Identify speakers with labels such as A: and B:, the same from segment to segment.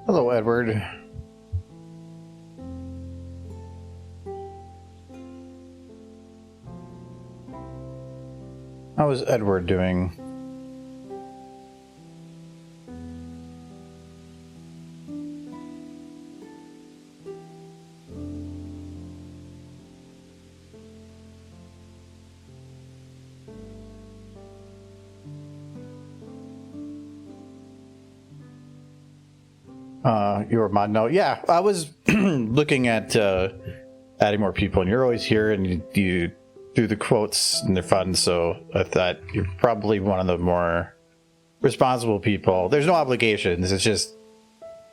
A: Hello, Edward. How is Edward doing? Your mod note. Yeah, I was looking at adding more people, and you're always here, and you do the quotes, and they're fun. So I thought you're probably one of the more responsible people. There's no obligations. It's just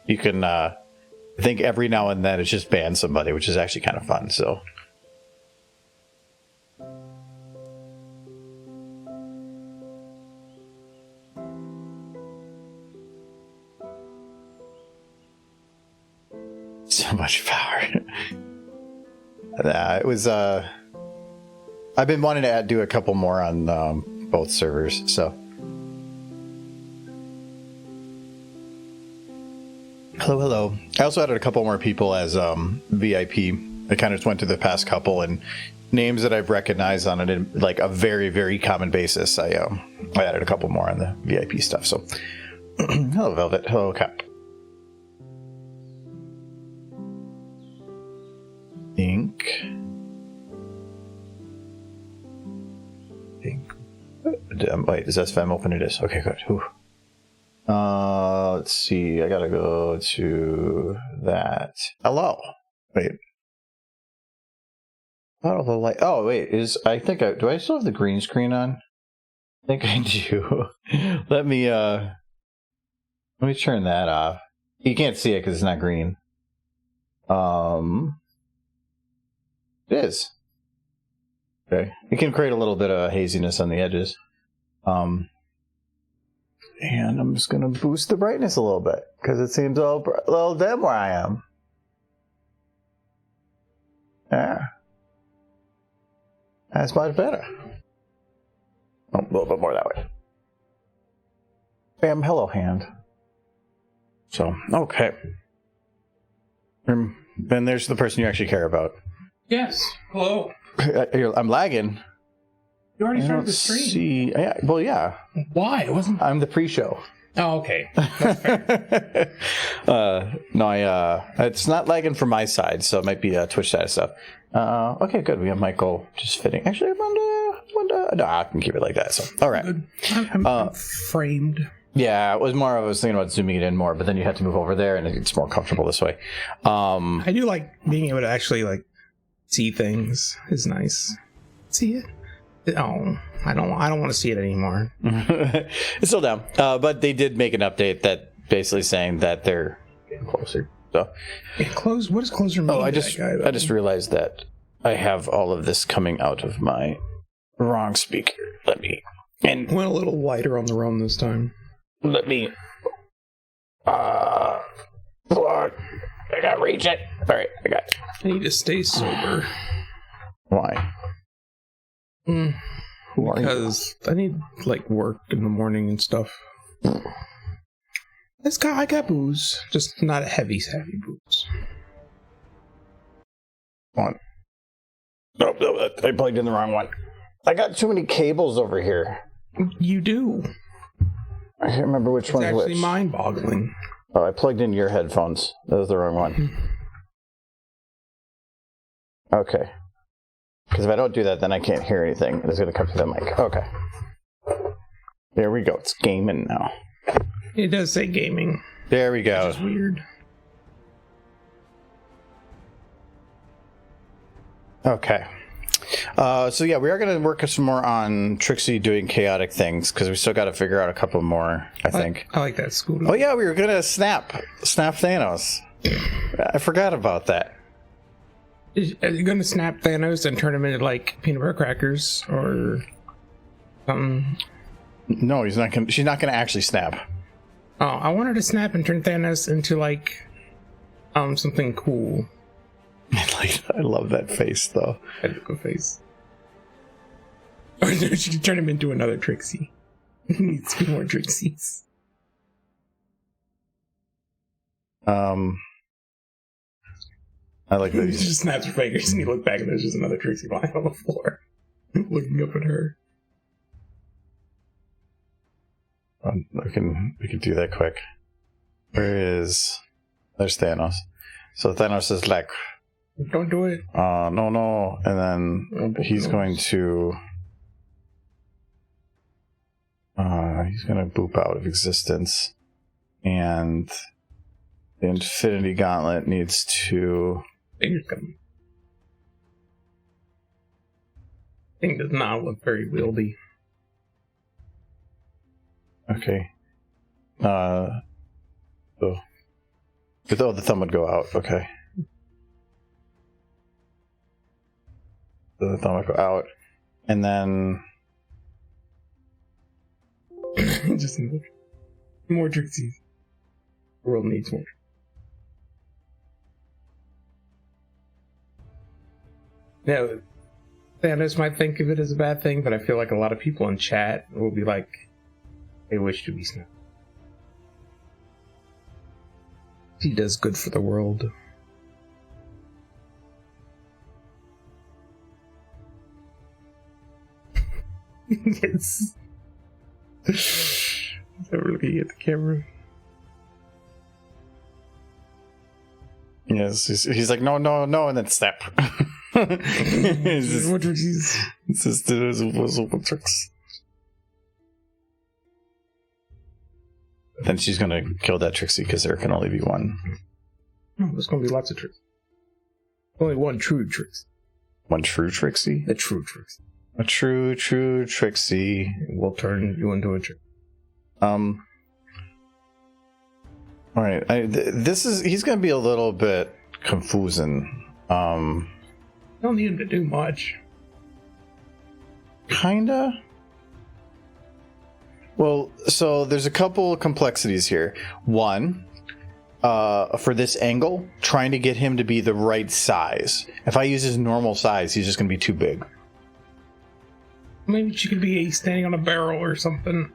A: you can. I think every now and then it's just ban somebody, which is actually kind of fun. So. So much power. It was I've been wanting to do a couple more on both servers, so hello. I also added a couple more people as VIP. I kind of just went through the past couple and names that I've recognized on it, like a very, very common basis. I added a couple more on the VIP stuff. So hello, Velvet. Hello, Cap. Wait, is SFM open? It is. Okay, good. Whew. Let's see. I gotta go to that. Hello. Wait. Oh, the light. Oh, wait. I think do I still have the green screen on? I think I do. Let me turn that off. You can't see it because it's not green. It is. Okay. You can create a little bit of haziness on the edges. And I'm just going to boost the brightness a little bit because it seems a little dim where I am. Yeah. That's much better. Oh, a little bit more that way. Bam, hello, hand. So, okay. Then there's the person you actually care about.
B: Yes. Hello.
A: I'm lagging.
B: You already started the stream.
A: See, yeah, well, yeah.
B: Why? It wasn't.
A: I'm the pre-show.
B: Oh, okay. That's fair.
A: No, it's not lagging from my side, so it might be Twitch side stuff. Okay, good. We have Michael just fitting. Actually, no, I can keep it like that. So, all right.
B: Good. I'm framed.
A: Yeah, it was more. I was thinking about zooming it in more, but then you had to move over there, and it's more comfortable this way.
B: I do like being able to actually see things. Is nice. See it? Oh, I don't want to see it anymore.
A: It's still down, but they did make an update that basically saying that they're getting closer. So,
B: what does closer mean?
A: Oh, I just realized that I have all of this coming out of my wrong speaker.
B: Went a little lighter on the roam this time.
A: I gotta reach it. All right, I got it.
B: I need to stay sober.
A: Why?
B: Because I need work in the morning and stuff. I got booze, just not heavy booze.
A: One. No, I plugged in the wrong one. I got too many cables over here.
B: You do.
A: I can't remember which one's which.
B: It's actually mind-boggling.
A: Oh, I plugged in your headphones. That was the wrong one. Okay. Because if I don't do that, then I can't hear anything. It's going to come through the mic. Okay. There we go. It's gaming now.
B: It does say gaming.
A: There we go.
B: Which is weird.
A: Okay. So yeah, we are going to work some more on Trixie doing chaotic things because we still got to figure out a couple more, I think.
B: I like that school.
A: Oh yeah, we were going to snap Thanos. I forgot about that.
B: Are you going to snap Thanos and turn him into peanut butter crackers or something?
A: No, she's not going to actually snap.
B: Oh, I want her to snap and turn Thanos into something cool.
A: I love that face though.
B: Medical face. Or she could turn him into another Trixie. Needs 2 more Trixies.
A: I like that
B: He
A: he's
B: just snaps her fingers and you look back and there's just another Trixie lying on the floor, looking up at her.
A: we can do that quick. There's Thanos. So Thanos is like,
B: don't do it.
A: No, and then he's going to boop out of existence, and the Infinity Gauntlet needs to.
B: Fingers coming. Thing does not look very wieldy.
A: Okay. Oh, the thumb would go out. Okay. The thumb would go out, and then
B: just more Trixies. The world needs more. Now, Thanos might think of it as a bad thing, but I feel like a lot of people in chat will be like, they wish to be snapped. He does good for the world. Yes. Never looking at the camera.
A: yes, he's like no, and then snap.
B: What Trixies?
A: It's just invisible tricks. Then she's gonna kill that Trixie because there can only be one.
B: No, there's gonna be lots of tricks. Only one true Trixie.
A: One true Trixie?
B: The true Trixie.
A: A true Trixie.
B: We'll turn you into a trick.
A: Alright, he's gonna be a little bit confusing.
B: Don't need him to do much.
A: Kinda. Well, so there's a couple complexities here. One, for this angle, trying to get him to be the right size. If I use his normal size, he's just going to be too big.
B: Maybe she could be standing on a barrel or something.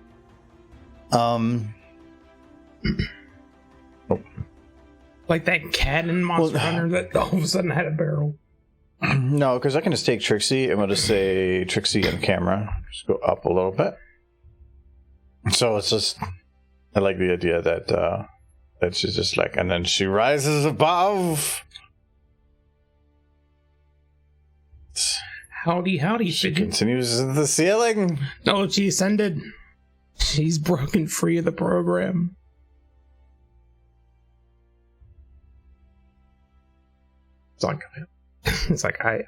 B: Like that cat in Monster Hunter that all of a sudden had a barrel.
A: No, because I can just take Trixie and we'll just say Trixie on camera. Just go up a little bit. So it's just, I like the idea that she's just like, and then she rises above.
B: Howdy,
A: She
B: Fidget.
A: continues to the ceiling.
B: No, she ascended. She's broken free of the program. It's like I'm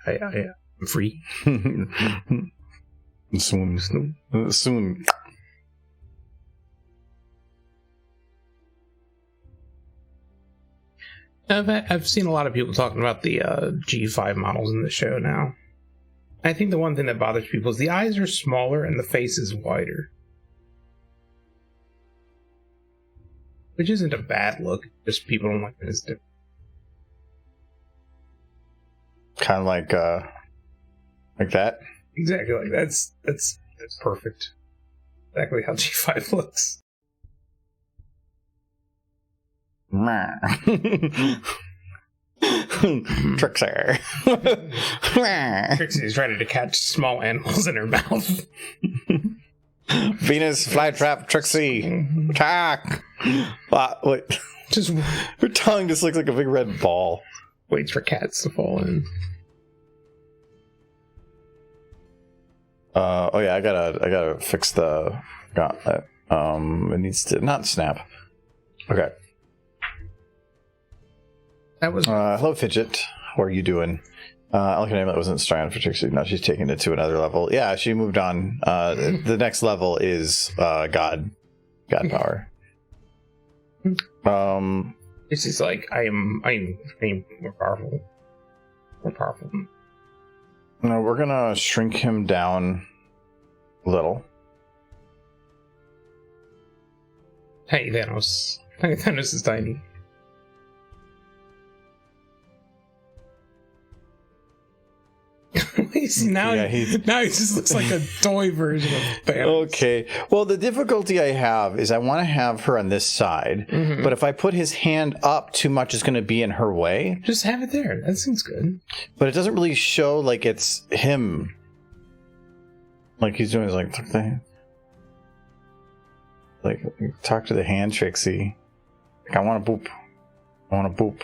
B: free.
A: Soon.
B: I've seen a lot of people talking about the G5 models in the show now. I think the one thing that bothers people is the eyes are smaller and the face is wider. Which isn't a bad look, just people don't like it as different.
A: Kind of like that.
B: Exactly, like that's perfect. Exactly how G5 looks.
A: Trixie.
B: Trixie is ready to catch small animals in her mouth.
A: Venus flytrap Trixie. Attack. Wait.
B: Just
A: Her tongue just looks like a big red ball.
B: waits for cats to fall in.
A: Oh yeah, I gotta fix the gauntlet. It needs to not snap. Okay.
B: That was
A: Hello, Fidget. How are you doing? I like a name that wasn't strong for Trixie. No, she's taking it to another level. Yeah, she moved on. The next level is God power.
B: This is like I am more powerful. More powerful.
A: No, we're gonna shrink him down a little.
B: Hey Thanos. Thanos is tiny. See, now he just looks like a toy version of Thanos.
A: Okay. Well, the difficulty I have is I want to have her on this side, but if I put his hand up, too much is going to be in her way.
B: Just have it there. That seems good.
A: But it doesn't really show like it's him. Like he's doing his like talk to the hand, Trixie. Like, I want to boop. I want to boop.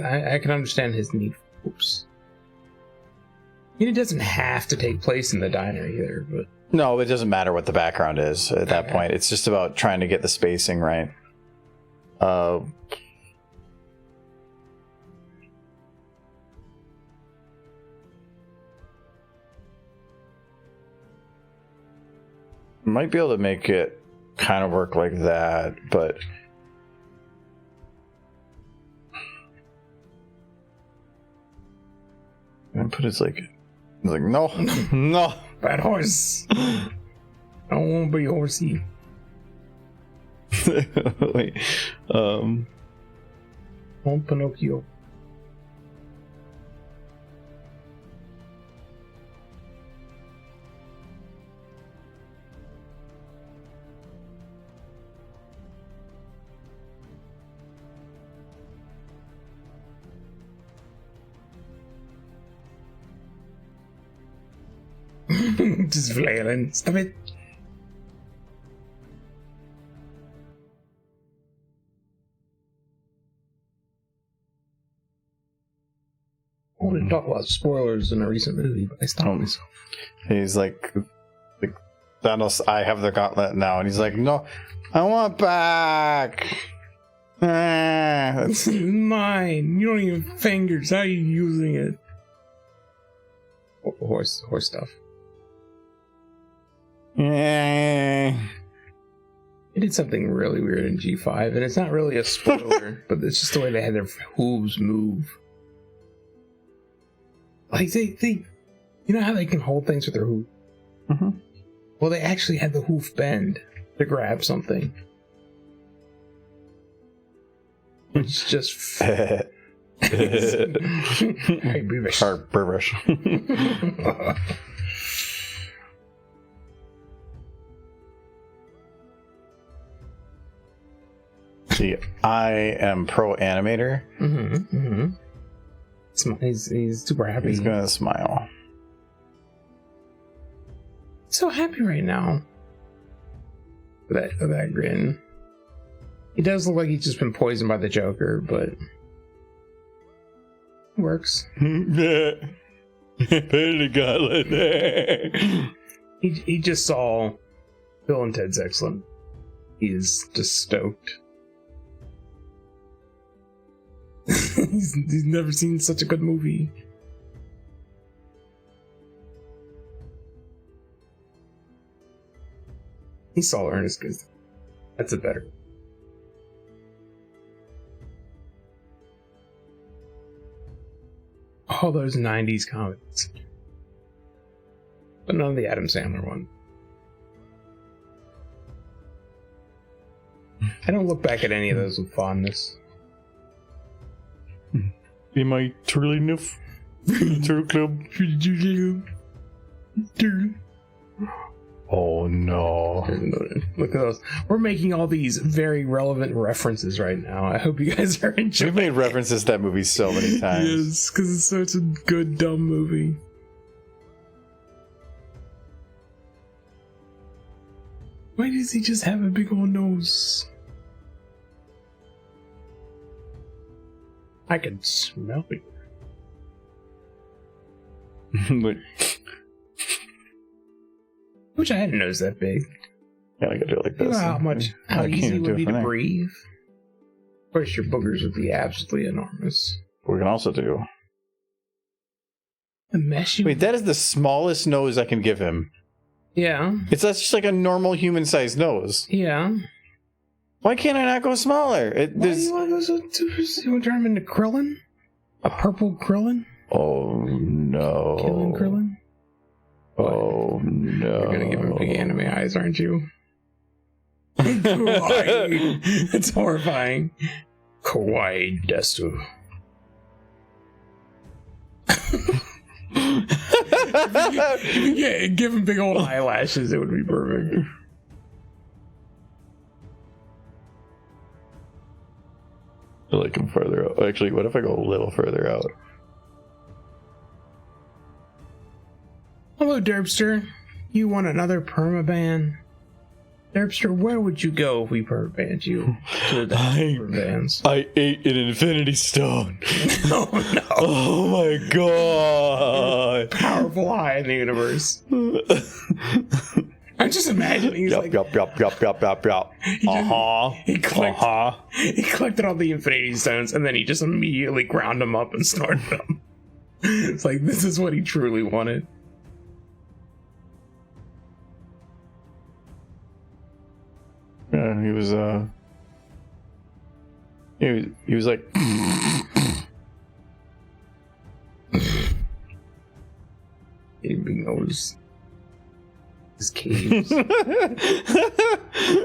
B: I can understand his need for boops. I mean, it doesn't have to take place in the diner either, but...
A: No, it doesn't matter what the background is at that point. It's just about trying to get the spacing right. Might be able to make it kind of work like that, but... And put his like... He's like, no, no.
B: Bad horse. I don't want to be horsey.
A: Wait.
B: Oh, Pinocchio. Just flailing. Stop it. I wanted to talk about spoilers in a recent movie, but I stopped myself.
A: He's like, Thanos, I have the gauntlet now. And he's like, no, I want back.
B: It's mine. You don't even have fingers. How are you using it? Horse stuff.
A: Yeah.
B: It did something really weird in G5, and it's not really a spoiler, but it's just the way they had their hooves move. Like they you know how they can hold things with their hoof?
A: Mm-hmm.
B: Well, they actually had the hoof bend to grab something. It's just
A: Hey,
B: Beavish.
A: Sharp Burbish. See, I am pro animator.
B: He's super happy.
A: He's gonna smile.
B: So happy right now. That grin. He does look like he's just been poisoned by the Joker, but it works. He just saw Bill and Ted's Excellent. He is just stoked. He's never seen such a good movie. He saw Ernest Goes. That's a better. All those 90s comedies. But none of the Adam Sandler one. I don't look back at any of those with fondness.
A: Am I truly enough? Turtle Club. Oh no.
B: Look at those. We're making all these very relevant references right now. I hope you guys are enjoying.
A: We've made references to that movie so many times.
B: Yes, because it's such a good, dumb movie. Why does he just have a big old nose? I can smell it.
A: Like,
B: Wish I had a nose that big.
A: yeah, I gotta do it like
B: You
A: this.
B: know how
A: I can't
B: easy it
A: even do
B: would
A: it
B: be
A: from
B: to
A: there.
B: breathe? Of course, your boogers would be absolutely enormous.
A: We can also do.
B: The mess you...
A: Wait, that is the smallest nose I can give him.
B: Yeah.
A: That's just like a normal human-sized nose.
B: Yeah.
A: Why can't I not go smaller?
B: Why do you want to go you want to turn him into Krillin? A purple Krillin?
A: Oh no.
B: Killing Krillin?
A: Oh no.
B: You're gonna give him big anime eyes, aren't you? Kawaii. It's horrifying. Kawaii Desu. Yeah, give him big old eyelashes. It would be perfect.
A: I like him further out. Actually, what if I go a little further out?
B: Hello, Derpster. You want another permaban? Derpster, where would you go if we permabanned you to the permabans?
A: I ate an infinity stone.
B: No, no.
A: Oh my god.
B: Powerful eye in the universe. I'm just imagining he's like...
A: Yup.
B: He collected all the infinity stones and then he just immediately ground them up and snorted them. It's like, this is what he truly wanted.
A: Yeah, he was like
B: He knows his caves.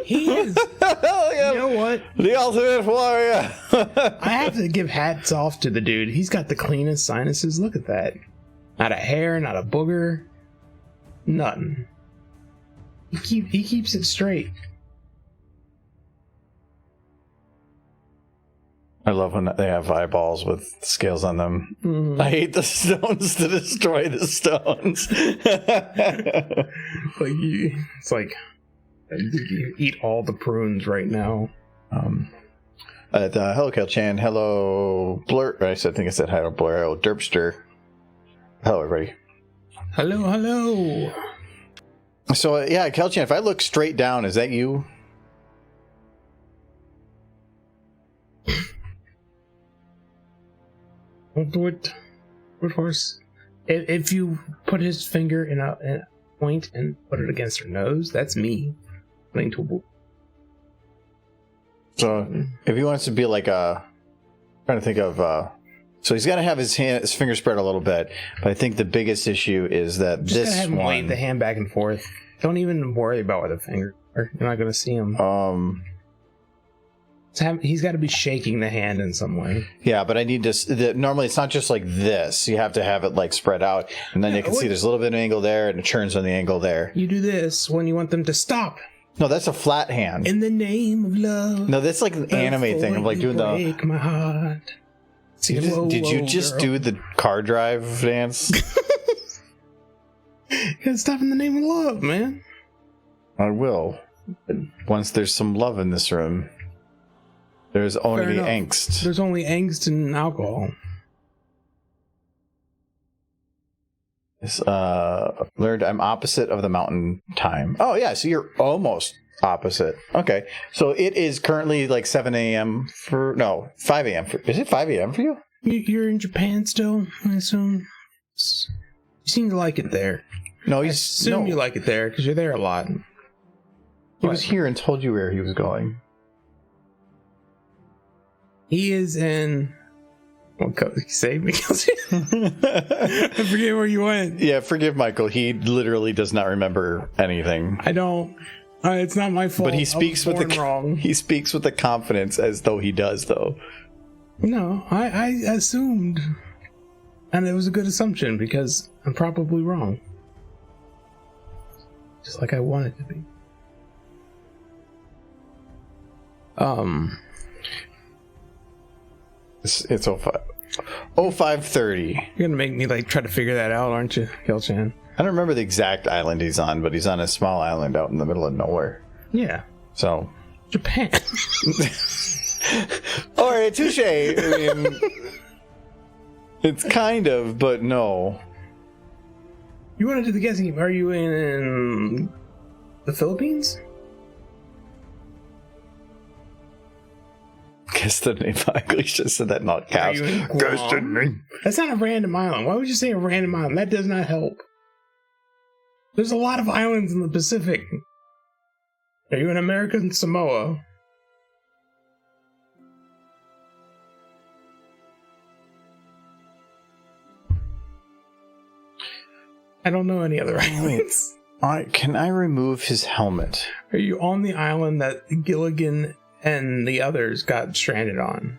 B: He is. You know what?
A: The ultimate warrior.
B: I have to give hats off to the dude. He's got the cleanest sinuses. Look at that. Not a hair, not a booger. Nothing. He keeps it straight.
A: I love when they have eyeballs with scales on them.
B: Mm.
A: I hate the stones to destroy the stones.
B: It's like you eat all the prunes right now.
A: Hello, Kel-chan. Hello, Blur. I think I said hello, Blur. Hello, Derpster. Hello, everybody.
B: Hello.
A: So, yeah, Kel-chan, if I look straight down, is that you?
B: Don't do it. Of course. If you put his finger in a point and put it against her nose, that's me. Playing to
A: So, if he wants to be like trying to think of, so he's got to have his finger spread a little bit, but I think the biggest issue is that
B: just
A: this
B: have him
A: one,
B: wave the hand back and forth. Don't even worry about where the finger. You're not going to see him. He's got to be shaking the hand in some way.
A: Yeah, but I need to. Normally, it's not just like this. You have to have it like spread out, and then you can see there's a little bit of angle there, and it turns on the angle there.
B: You do this when you want them to stop.
A: No, that's a flat hand.
B: In the name of love.
A: No, that's like an anime thing of like doing the.
B: Break my heart.
A: Did you just do the car drive dance?
B: You gotta stop in the name of love, man.
A: I will. Once there's some love in this room. There's only angst.
B: There's only angst and alcohol.
A: Learned I'm opposite of the mountain time. Oh, yeah, so you're almost opposite. Okay, so it is currently like 7 a.m. 5 a.m. Is it 5 a.m. for you?
B: You're in Japan still, I assume? You seem to like it there.
A: No,
B: I assume you like it there, because you're there a lot.
A: He was here and told you where he was going.
B: He is in... Well, save me. I forget where you went.
A: Yeah, forgive Michael. He literally does not remember anything.
B: I don't. It's not my fault.
A: But he speaks with
B: wrong.
A: He speaks with the confidence as though he does, though.
B: No, I assumed, and it was a good assumption because I'm probably wrong. Just like I wanted to be.
A: It's 05:30.
B: You're gonna make me like try to figure that out, aren't you, Kel-chan?
A: I don't remember the exact island he's on, but he's on a small island out in the middle of nowhere.
B: Yeah.
A: So
B: Japan.
A: all right, touche. I mean, it's kind of, but no.
B: You want to do the guessing? Are you in the Philippines?
A: Guess the name. I just said that not cows.
B: Guess the name. That's not a random island. Why would you say a random island? That does not help. There's a lot of islands in the Pacific. Are you in American Samoa? I don't know any other islands.
A: Can I remove his helmet?
B: Are you on the island that Gilligan and the others got stranded on?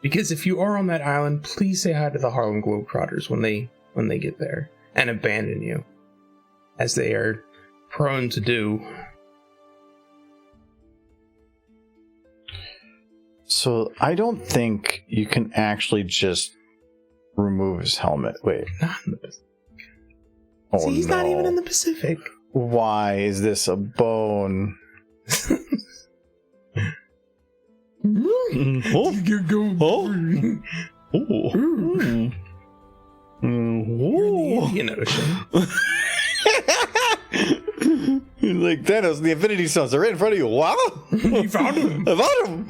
B: Because if you are on that island, please say hi to the Harlem Globetrotters when they when they get there and abandon you, as they are prone to do.
A: So I don't think you can actually just remove his helmet. Wait.
B: Not in the Pacific.
A: Oh,
B: See, he's
A: no.
B: not even in the Pacific.
A: Why is this a bone?
B: You're going. You're in the Indian Ocean.
A: Like Thanos, the Infinity Stones are right in front of you. Wow!
B: You found him.
A: I found him.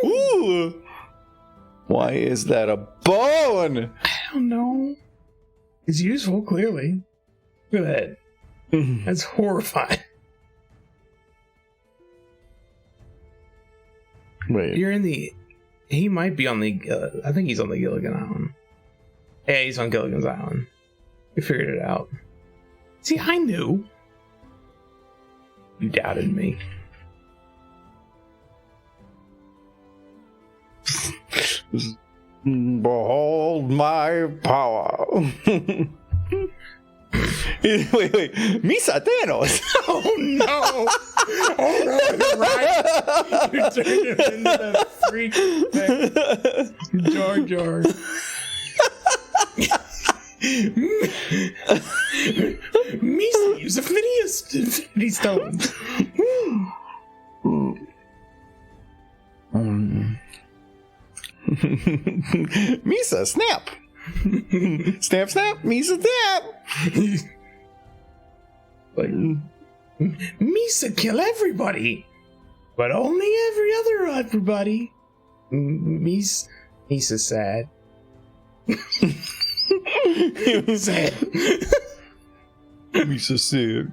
A: Ooh. Why is that a bone?
B: I don't know. It's useful, clearly. Look at that. That's horrifying.
A: Wait.
B: You're in the... He might be on the... I think he's on the Gilligan Island. Yeah, he's on Gilligan's Island. We figured it out. See, I knew. You doubted me.
A: Behold my power. Wait. Misa Thanos.
B: Oh no! Oh no, you're right! You turned him into that freak thing. Jar Jar. Misa use Infinity Stones.
A: Misa, snap. Snap, snap, Misa, snap.
B: Like, Misa kill everybody, but only every other everybody. Misa's sad. Sad.
A: Misa sad.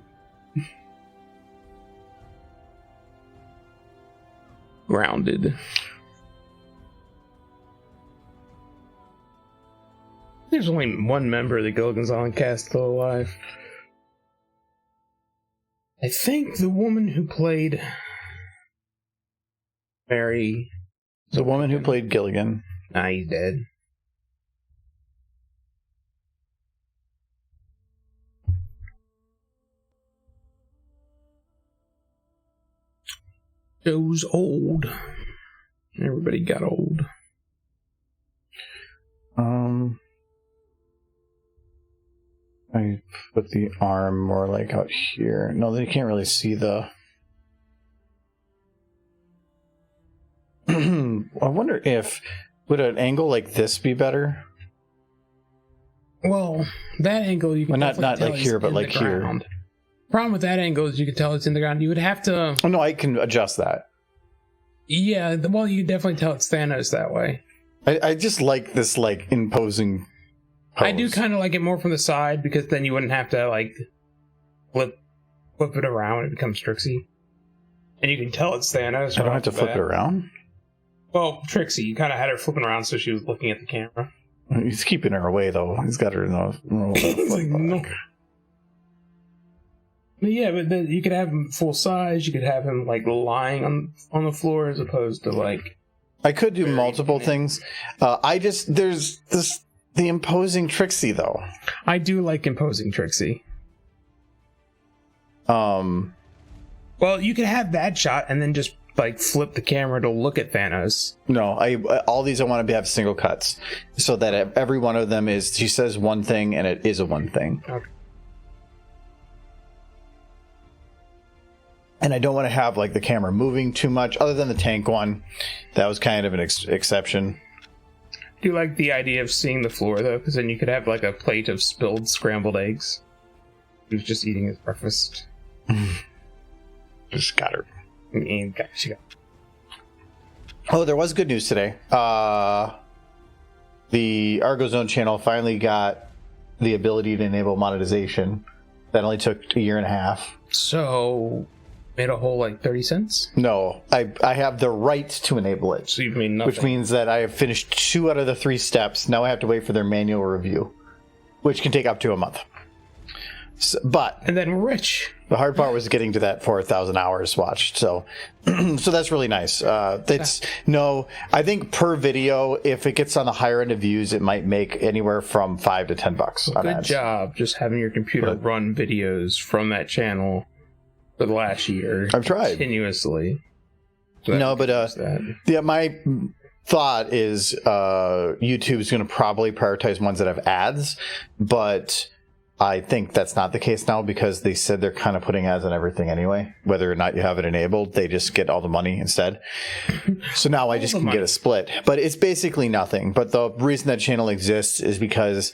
B: Grounded. There's only one member of the Gilligan's Island cast still alive. I think the woman who played Mary...
A: The woman who played Gilligan.
B: Nah, he's dead. Joe's old. Everybody got old.
A: I put the arm more like out here. No, they can't really see the... I wonder if... Would an angle like this be better?
B: Well, that angle you can
A: Well, not
B: tell
A: like
B: is
A: here, but
B: in
A: like
B: the
A: here.
B: ground. Problem with that angle is you can tell it's in the ground. You would have to...
A: Oh, no, I can adjust that.
B: Yeah, well, you can definitely tell it's Thanos that way.
A: I just like this, like, imposing pose.
B: I do kind of like it more from the side, because then you wouldn't have to, like, flip it around and it becomes Trixie. And you can tell it's Thanos.
A: I don't have to flip it around?
B: Well, Trixie, you kind of had her flipping around so she was looking at the camera.
A: He's keeping her away, though. He's got her in the...
B: It's like, no. But yeah, but then you could have him full size. You could have him like lying on the floor as opposed to like.
A: I could do multiple things. There's the imposing Trixie though.
B: I do like imposing Trixie. Well, you could have that shot and then just like flip the camera to look at Thanos.
A: No, all these I want to have single cuts, so that every one of them is she says one thing and it is a one thing.
B: Okay.
A: And I don't want to have like the camera moving too much, other than the tank one. That was kind of an exception.
B: Do you like the idea of seeing the floor though? Because then you could have like a plate of spilled scrambled eggs. He was just eating his breakfast.
A: Just got her.
B: She got.
A: Oh, there was good news today. The Argo Zone channel finally got the ability to enable monetization. That only took a year and a half.
B: So, made a whole like 30 cents?
A: No, I have the right to enable it.
B: So you've made nothing.
A: Which means that I have finished 2 out of the 3 steps. Now I have to wait for their manual review, which can take up to a month. But
B: And then we're rich.
A: the hard part was getting to that 4,000 hours watched. So, so that's really nice. I think per video, if it gets on the higher end of views, it might make anywhere from $5 to $10 on
B: Good
A: ads.
B: job just having your computer run videos from that channel for the last year.
A: I've tried
B: continuously.
A: No, but yeah, my thought is YouTube's going to probably prioritize ones that have ads, but I think that's not the case now because they said they're kind of putting ads on everything anyway. Whether or not you have it enabled, they just get all the money instead. So now I just can get a split. But it's basically nothing. But the reason that channel exists is because,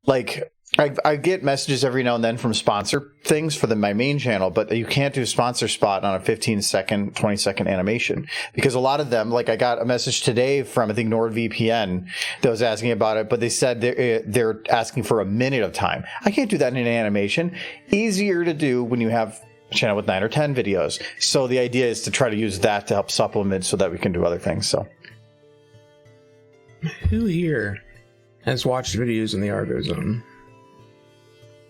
A: like, I get messages every now and then from sponsor things for my main channel, but you can't do sponsor spot on a 15-second, 20-second animation because a lot of them, like I got a message today from, I think, NordVPN that was asking about it, but they said they're asking for a minute of time. I can't do that in an animation. Easier to do when you have a channel with 9 or 10 videos. So the idea is to try to use that to help supplement so that we can do other things. So,
B: who here has watched videos in the Argo Zone?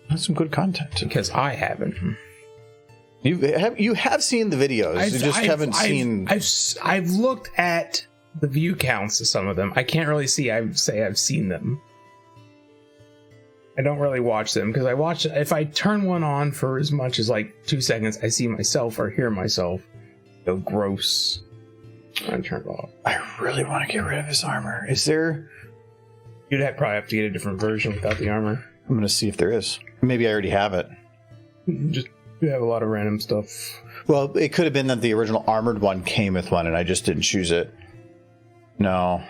A: That's some good content.
B: Because I haven't.
A: You have seen the videos. You just haven't seen.
B: I've looked at the view counts of some of them. I can't really say I've seen them. I don't really watch them because if I turn one on for as much as like 2 seconds, I see myself or hear myself go gross. I turn it off.
A: I really want to get rid of his armor. Is there?
B: You'd probably have to get a different version without the armor.
A: I'm going to see if there is. Maybe I already have it.
B: Just you have a lot of random stuff.
A: Well, it could have been that the original armored one came with one and I just didn't choose it. No.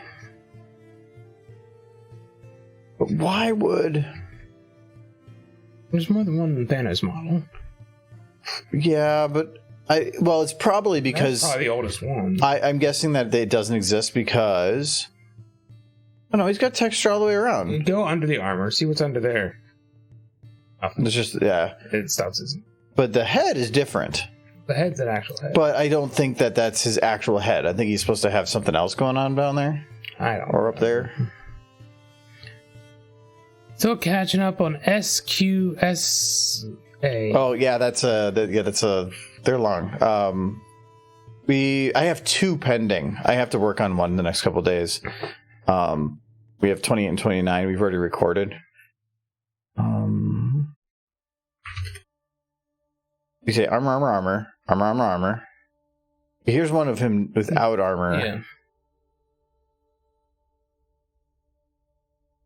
A: But why would...
B: There's more than one Thanos model.
A: Yeah, but... it's probably because...
B: That's probably the oldest one.
A: I'm guessing that it doesn't exist because... Oh no, he's got texture all the way around.
B: You go under the armor, see what's under there. Nothing.
A: It's just, yeah.
B: It stops his...
A: But the head is different.
B: The head's an actual head.
A: But I don't think that that's his actual head. I think he's supposed to have something else going on down there.
B: I don't
A: Or up there.
B: Still catching up on SQSA.
A: Oh yeah, they're long. I have 2 pending. I have to work on one in the next couple of days. We have 28 and 29. We've already recorded. You say armor. Here's one of him without armor.
B: Yeah.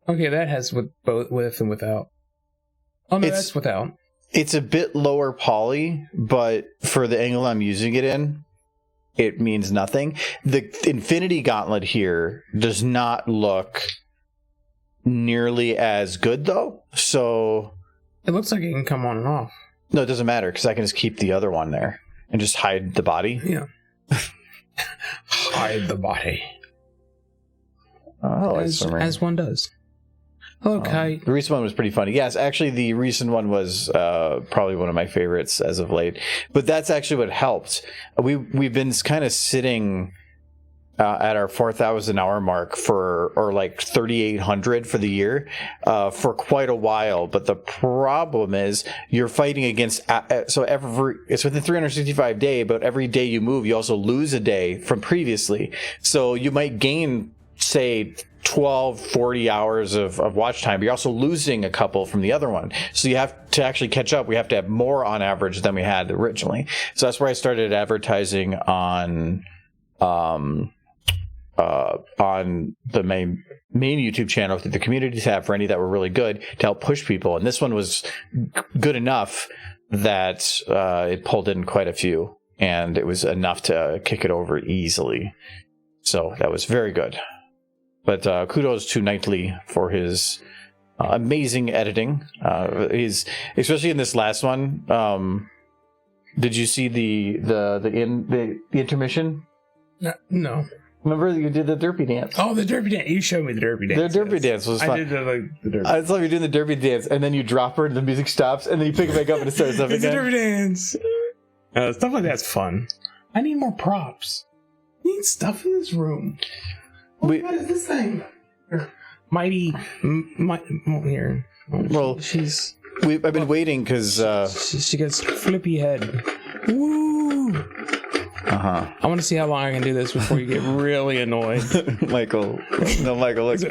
B: Okay, that has with and without. Oh no, that's without.
A: It's a bit lower poly, but for the angle I'm using it in, it means nothing. The Infinity Gauntlet here does not look nearly as good, though. So
B: it looks like it can come on and off.
A: No, it doesn't matter because I can just keep the other one there and just hide the body.
B: Yeah. Hide the body.
A: Oh,
B: as one does. Okay.
A: The recent one was pretty funny. Yes, actually, the recent one was probably one of my favorites as of late. But that's actually what helped. We've been kind of sitting at our 4,000 hour mark or like 3,800 for the year for quite a while. But the problem is you're fighting against it's within 365 days, but every day you move, you also lose a day from previously. So you might gain, say, 40 hours of watch time, but you're also losing a couple from the other one. So you have to actually catch up. We have to have more on average than we had originally. So that's where I started advertising on the main YouTube channel through the community tab for any that were really good to help push people. And this one was good enough that it pulled in quite a few, and it was enough to kick it over easily. So that was very good. But kudos to Knightley for his amazing editing. He's especially in this last one. Did you see the intermission?
B: No.
A: Remember you did the derpy dance?
B: Oh, the derpy dance! You showed me the derpy dance.
A: The derpy dance was fun.
B: I did the derpy.
A: I love you doing the derpy dance, and then you drop her, and the music stops, and then you pick it back up, and it starts up again.
B: It's a derpy dance. Stuff like that's fun. I need more props. I need stuff in this room. What is this thing? Mighty, here.
A: Well,
B: she's
A: I've been waiting because
B: she gets flippy head. Woo! I want to see how long I can do this before you get really annoyed.
A: Michael, look, Michael, it's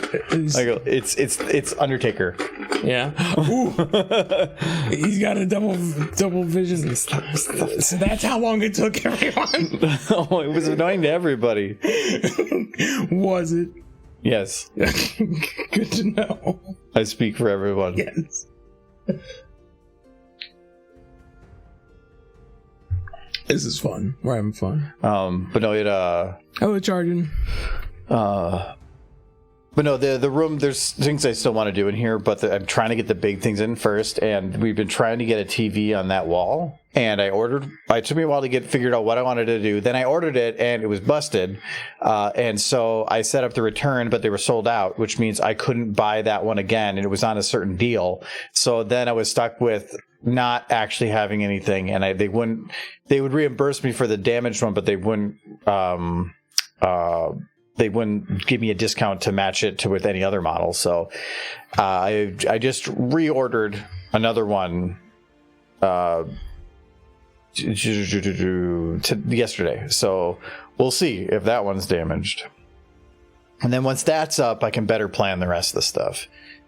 A: Undertaker.
B: Yeah. Ooh. He's got a double vision. So that's how long it took everyone.
A: Oh, it was annoying to everybody.
B: Was it?
A: Yes.
B: Good to know.
A: I speak for everyone.
B: Yes. This is fun. We're having fun.
A: But no,
B: it's charging.
A: But no, the room, there's things I still want to do in here, but I'm trying to get the big things in first, and we've been trying to get a TV on that wall, and it took me a while to figured out what I wanted to do. Then I ordered it, and it was busted, and so I set up the return, but they were sold out, which means I couldn't buy that one again, and it was on a certain deal. So then I was stuck with not actually having anything, and they would reimburse me for the damaged one, but they wouldn't give me a discount to match it with any other model. So I just reordered another one yesterday. So we'll see if that one's damaged. And then once that's up, I can better plan the rest of the stuff.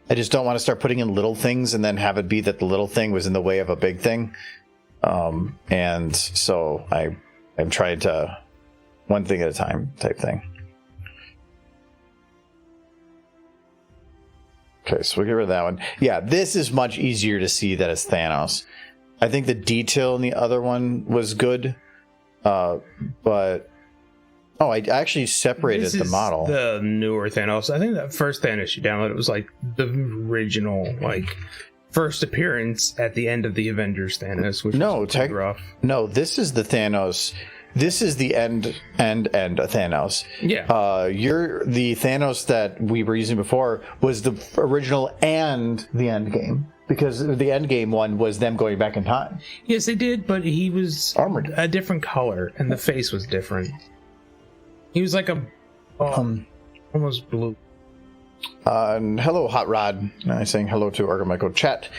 A: I just don't want to start putting in little things and then have it be that the little thing was in the way of a big thing. And so I'm trying to one thing at a time type thing. Okay, so we'll get rid of that one. Yeah, this is much easier to see that it's Thanos. I think the detail in the other one was good, but... Oh, I actually separated the model.
B: The newer Thanos. I think that first Thanos you downloaded was like the original, like first appearance at the end of the Avengers Thanos, which was rough.
A: No, this is the Thanos. This is the end Thanos.
B: Yeah.
A: The Thanos that we were using before was the original and the end game. Because the end game one was them going back in time.
B: Yes, they did, but he was
A: armored, a
B: different color, and the face was different. He was like almost blue.
A: And hello, Hot Rod. I'm saying hello to Michael chat.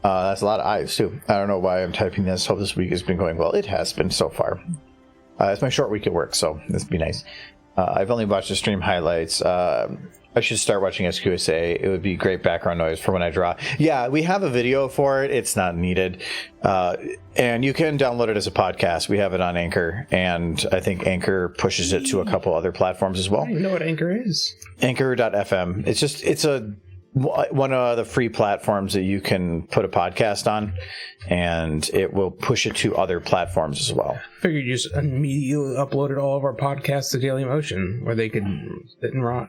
A: That's a lot of eyes too. I don't know why I'm typing this. Hope this week has been going well. It has been so far. It's my short week at work, so this would be nice. I've only watched the stream highlights. I should start watching SQSA. It would be great background noise for when I draw. Yeah, we have a video for it. It's not needed. And you can download it as a podcast. We have it on Anchor, and I think Anchor pushes it to a couple other platforms as well.
B: I don't even know what Anchor is.
A: Anchor.fm. It's one of the free platforms that you can put a podcast on, and it will push it to other platforms as well.
B: I figured you just immediately uploaded all of our podcasts to Daily Motion, where they could sit and rot.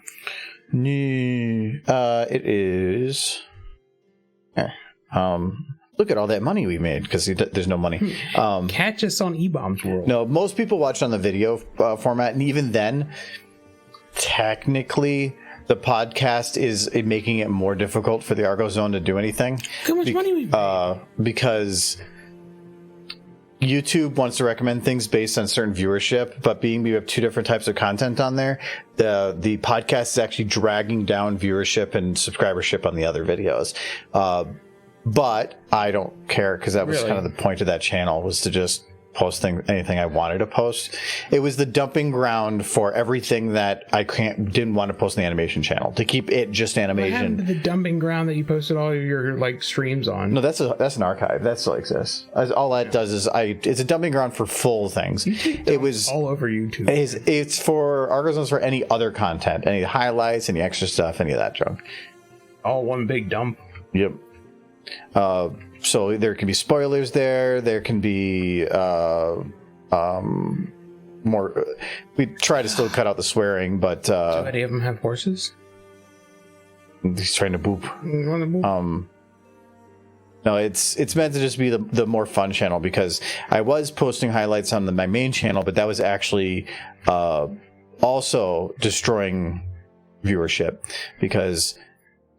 A: No, it is. Look at all that money we made, because there's no money.
B: Catch us on E-Bombs World.
A: No, most people watch on the video format, and even then, technically, the podcast is making it more difficult for the Argo Zone to do anything.
B: How much money we made?
A: Because YouTube wants to recommend things based on certain viewership, but being we have two different types of content on there, the podcast is actually dragging down viewership and subscribership on the other videos. But I don't care, because that was kind of the point of that channel, was to just post anything I wanted to post. It was the dumping ground for everything that I didn't want to post on the animation channel, to keep it just animation.
B: What happened to the dumping ground that you posted all of your streams on?
A: No, that's an archive. That still exists. All that does is it's a dumping ground for full things. It was
B: all over YouTube.
A: It's for Argo Zones for any other content, any highlights, any extra stuff, any of that junk.
B: All one big dump.
A: Yep. So there can be spoilers there. There can be more. We try to still cut out the swearing, but
B: do any of them have horses?
A: He's trying to boop. No, it's meant to just be the more fun channel, because I was posting highlights on my main channel, but that was actually also destroying viewership, because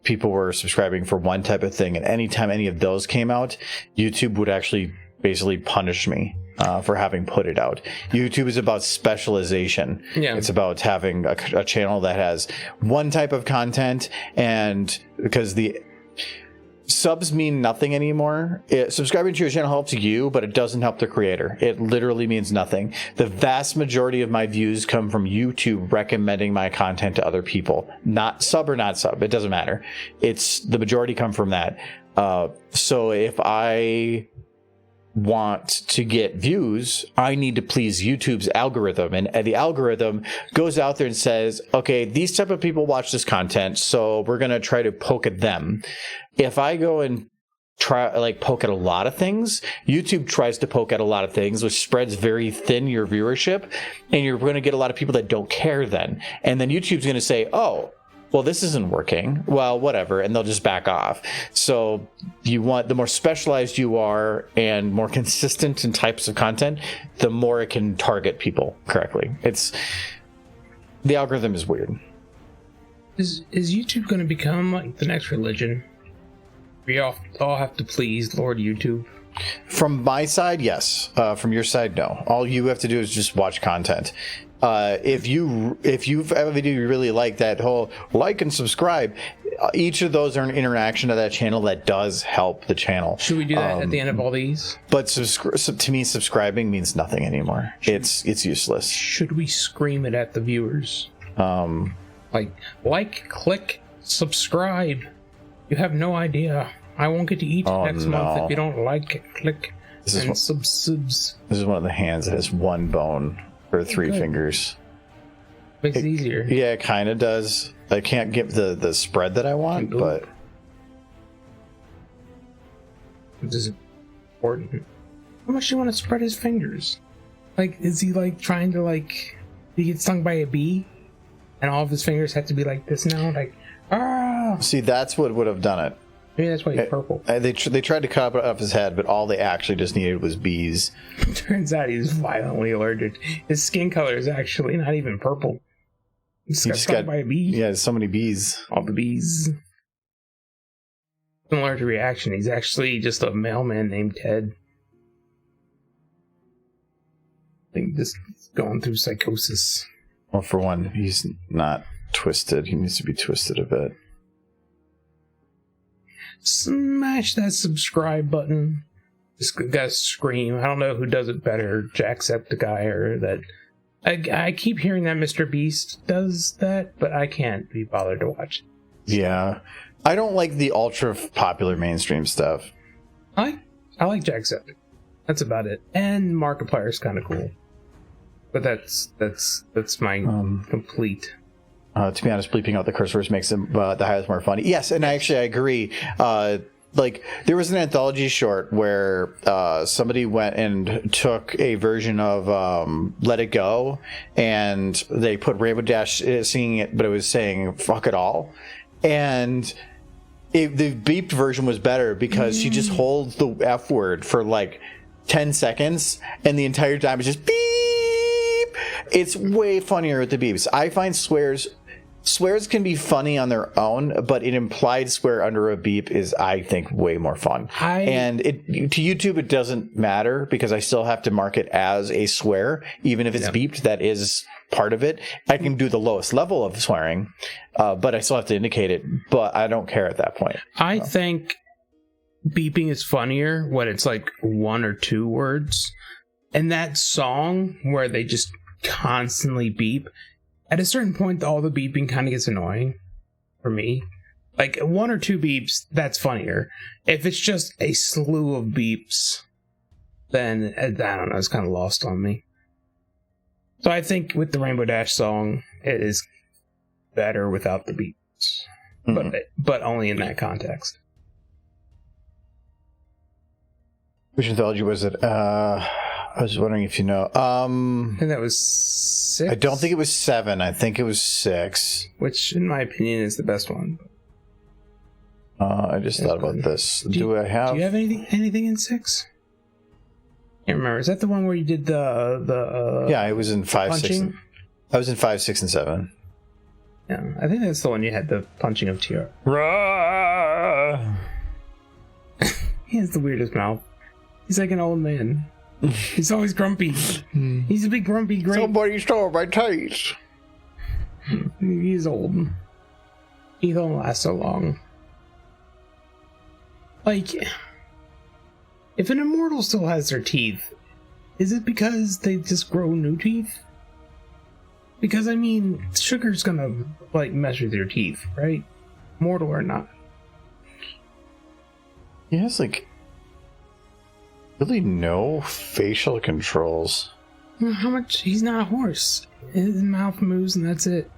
A: people were subscribing for one type of thing, and anytime any of those came out, YouTube would actually basically punish me for having put it out. YouTube is about specialization.
B: Yeah.
A: It's about having a channel that has one type of content, and because subs mean nothing anymore. Subscribing to your channel helps you, but it doesn't help the creator. It literally means nothing. The vast majority of my views come from YouTube recommending my content to other people. Not sub or not sub, it doesn't matter. It's the majority come from that. So if I want to get views, I need to please YouTube's algorithm, and the algorithm goes out there and says, okay, these type of people watch this content, so we're going to try to poke at them. If I go and try like poke at a lot of things, YouTube tries to poke at a lot of things, which spreads very thin your viewership, and you're going to get a lot of people that don't care then. And then YouTube's going to say, oh, well, this isn't working. Well, whatever. And they'll just back off. So you want, the more specialized you are and more consistent in types of content, the more it can target people correctly. The algorithm is weird.
B: Is YouTube going to become like the next religion? We all have to please Lord YouTube.
A: From my side, yes. From your side, no. All you have to do is just watch content. If you have a video you really like, that whole like and subscribe, each of those are an interaction of that channel that does help the channel.
B: Should we do that at the end of all these?
A: But to me, subscribing means nothing anymore. It's useless.
B: Should we scream it at the viewers? Like, click, subscribe. You have no idea. I won't get to eat next month if you don't like it. Click and subs. This
A: is one of the hands that has one bone for three fingers.
B: Makes it easier.
A: Yeah, it kind of does. I can't get the spread that I want, but
B: this is important. How much do you want to spread his fingers? Like, is he like trying to did he get stung by a bee, and all of his fingers have to be like this now? Like,
A: see, that's what would have done it.
B: Maybe that's why he's purple.
A: They tried to cut off his head, but all they actually just needed was bees.
B: Turns out he's violently allergic. His skin color is actually not even purple. He's got stung by a bee.
A: Yeah, so many bees.
B: All the bees. An allergic reaction. He's actually just a mailman named Ted. I think this is going through psychosis.
A: Well, for one, he's not twisted. He needs to be twisted a bit.
B: Smash that subscribe button. Just gotta scream. I don't know who does it better, Jacksepticeye or that. I keep hearing that Mr. Beast does that, but I can't be bothered to watch it.
A: Yeah. I don't like the ultra popular mainstream stuff.
B: I like Jacksepticeye. That's about it. And Markiplier is kind of cool. But that's my complete.
A: To be honest, bleeping out the curse words makes the highlights more funny. Yes, and I agree. There was an anthology short where somebody went and took a version of Let It Go, and they put Rainbow Dash singing it, but it was saying "fuck it all," and the beeped version was better because she just holds the F word for like 10 seconds, and the entire time it's just beep. It's way funnier with the beeps. I find swears can be funny on their own, but an implied swear under a beep is, I think, way more fun. And to YouTube, it doesn't matter because I still have to mark it as a swear, even if it's beeped. That is part of it. I can do the lowest level of swearing, but I still have to indicate it. But I don't care at that point.
B: I think beeping is funnier when it's like one or two words. And that song where they just constantly beep, at a certain point, all the beeping kind of gets annoying for me. Like, one or two beeps, that's funnier. If it's just a slew of beeps, then, I don't know, it's kind of lost on me. So I think with the Rainbow Dash song, it is better without the beeps. Mm-hmm. But only in that context.
A: Which anthology was it? I was wondering if you know.
B: I think that was 6.
A: I don't think it was 7. I think it was 6.
B: Which, in my opinion, is the best one.
A: I just thought about this. Do you have
B: anything in 6? Can't remember. Is that the one where you did the
A: yeah, I was in 5,
B: punching?
A: 6. I was in 5, 6, and 7.
B: Yeah, I think that's the one you had the punching of TR. He has the weirdest mouth. He's like an old man. He's always grumpy. He's a big grumpy grape.
A: Somebody stole my taste.
B: He's old. He don't last so long. Like, if an immortal still has their teeth, is it because they just grow new teeth? Because, I mean, sugar's gonna, like, mess with your teeth, right? Mortal or not.
A: He has, like, really no facial controls.
B: How much? He's not a horse. His mouth moves and that's it.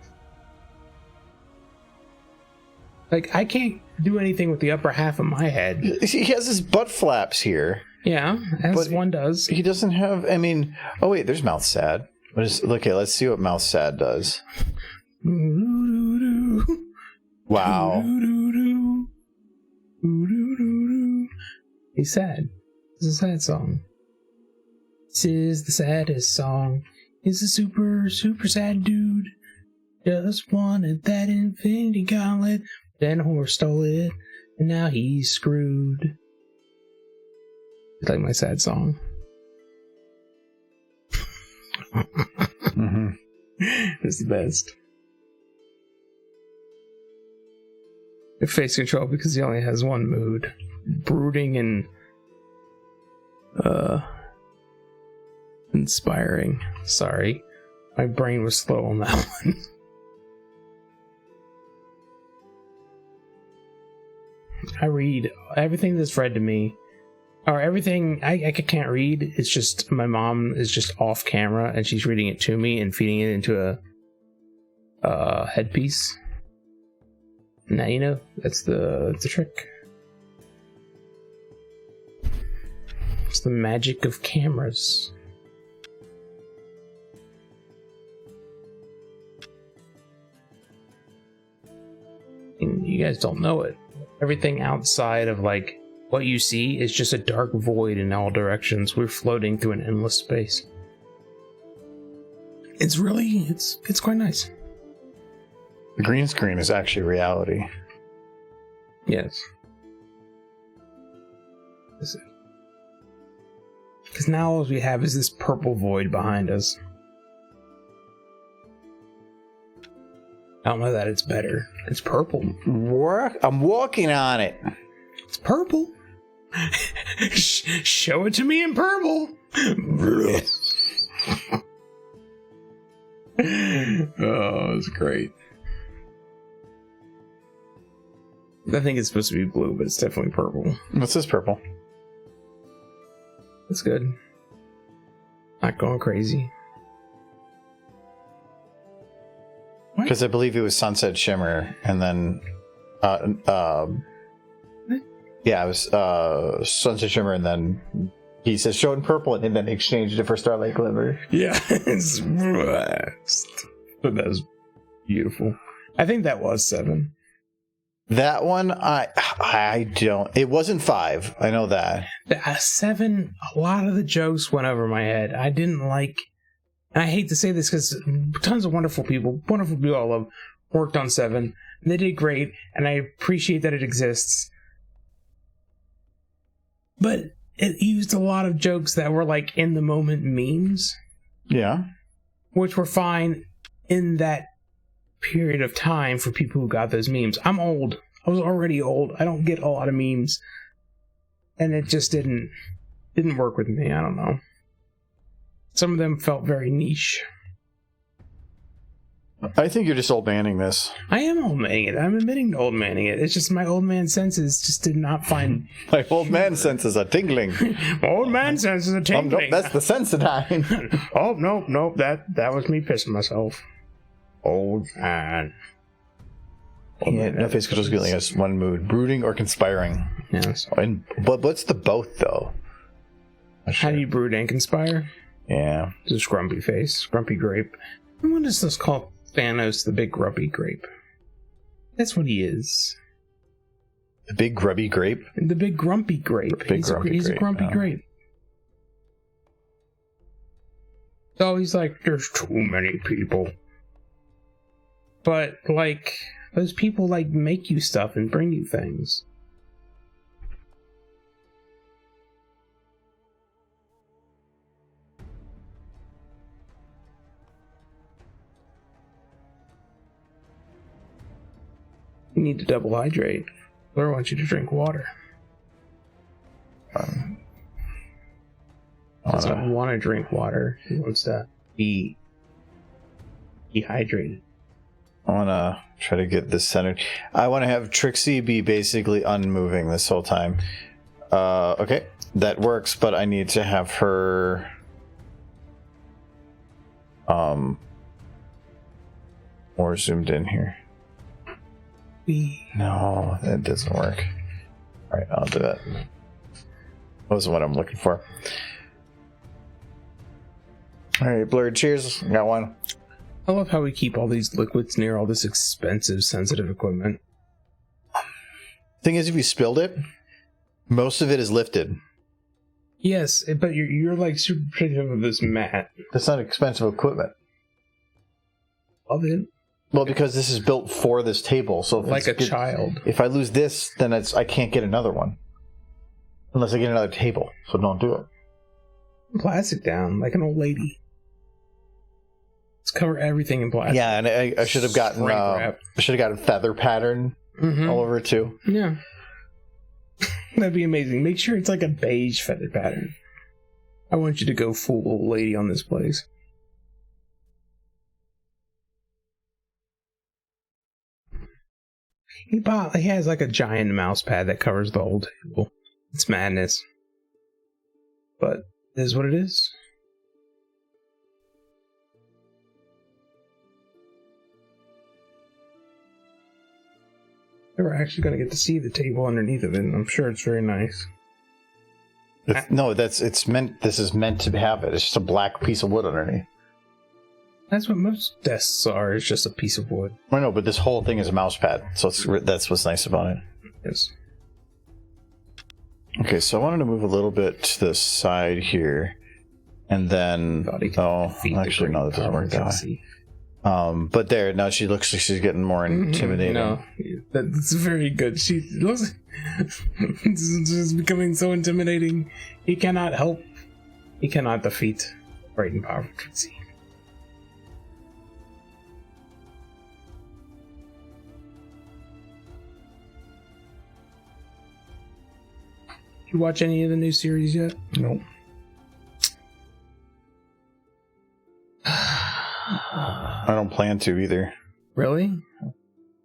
B: Like, I can't do anything with the upper half of my head.
A: He has his butt flaps here.
B: Yeah, as
A: But
B: one does.
A: He doesn't have, I mean, oh wait, there's Mouth Sad. Okay, let's see what Mouth Sad does. Wow.
B: He's sad. It's a sad song. This is the saddest song. He's a super, super sad dude. Just wanted that infinity gauntlet. Then horse stole it. And now he's screwed. It's like my sad song.
A: Mm-hmm.
B: It's the best. Face control because he only has one mood. Brooding and inspiring. Sorry. My brain was slow on that one. I read everything that's read to me, or everything I can't read. It's just my mom is just off camera and she's reading it to me and feeding it into a headpiece. Now you know that's the trick. It's the magic of cameras. And you guys don't know it. Everything outside of like what you see is just a dark void in all directions. We're floating through an endless space. It's quite nice.
A: The green screen is actually reality.
B: Yes. Because now all we have is this purple void behind us. I don't know that it's better. It's purple.
A: I'm working on it.
B: It's purple. Show it to me in purple. Oh, it's great. I think it's supposed to be blue, but it's definitely purple.
A: What's this purple?
B: That's good. Not going crazy.
A: Because I believe it was Sunset Shimmer, and then, yeah, it was Sunset Shimmer, and then he says show in purple, and then exchanged it for Starlight Glimmer.
B: Yeah, that was beautiful. I think that was 7.
A: That one, I don't. It wasn't 5. I know that.
B: 7. A lot of the jokes went over my head. I didn't like. And I hate to say this because tons of wonderful people I love, worked on 7. And they did great, and I appreciate that it exists. But it used a lot of jokes that were like in the moment memes.
A: Yeah.
B: Which were fine in that period of time for people who got those memes. I'm old. I was already old. I don't get a lot of memes. And it just didn't work with me. I don't know. Some of them felt very niche.
A: I think you're just old manning this.
B: I am old manning it. I'm admitting to old manning it. It's just my old man senses just did not find...
A: My old man senses are tingling.
B: My old man senses are tingling.
A: Nope, that's the Sensodyne.
B: Oh, nope. That was me pissing myself. Old man.
A: Yeah, no face control only has one mood: brooding or conspiring.
B: Yes.
A: But what's the both though?
B: How do you brood and conspire?
A: Yeah.
B: Just grumpy face, grumpy grape. And what is this called? Thanos, the big grumpy grape. That's what he is.
A: The big grubby grape.
B: The big grumpy grape. He's a grumpy grape. So he's like, there's too many people. But like, those people like make you stuff and bring you things. You need to double hydrate. Or I want you to drink water.
A: I
B: Doesn't want to drink water. He wants to be dehydrated.
A: I want to try to get this centered. I want to have Trixie be basically unmoving this whole time. Okay, that works, but I need to have her more zoomed in here. No, that doesn't work. All right, I'll do that. That wasn't what I'm looking for. All right, blurred. Cheers. Got one.
B: I love how we keep all these liquids near all this expensive, sensitive equipment.
A: Thing is, if you spilled it, most of it is lifted.
B: Yes, but you're like super protective of this mat.
A: That's not expensive equipment.
B: Love it.
A: Well, because this is built for this table, so if
B: Like a child.
A: If I lose this, then I can't get another one unless I get another table. So don't do it.
B: Plastic down, like an old lady. Let's cover everything in plastic.
A: Yeah, and I should have gotten feather pattern all over it too.
B: Yeah, that'd be amazing. Make sure it's like a beige feather pattern. I want you to go full old lady on this place. He has like a giant mouse pad that covers the whole table. It's madness. But it is what it is. We're actually going to get to see the table underneath of it, and I'm sure it's very nice.
A: This is meant to have it. It's just a black piece of wood underneath.
B: That's what most desks are. It's just a piece of wood.
A: I know, but this whole thing is a mouse pad, so that's what's nice about it.
B: Yes.
A: Okay, so I wanted to move a little bit to the side here, and then actually no, that doesn't work that way. But there, now she looks like she's getting more intimidating.
B: No, that's very good. She looks. This is becoming so intimidating. He cannot help. He cannot defeat bright and powerful Trixie. You watch any of the new series yet?
A: Nope. I don't plan to either.
B: Really?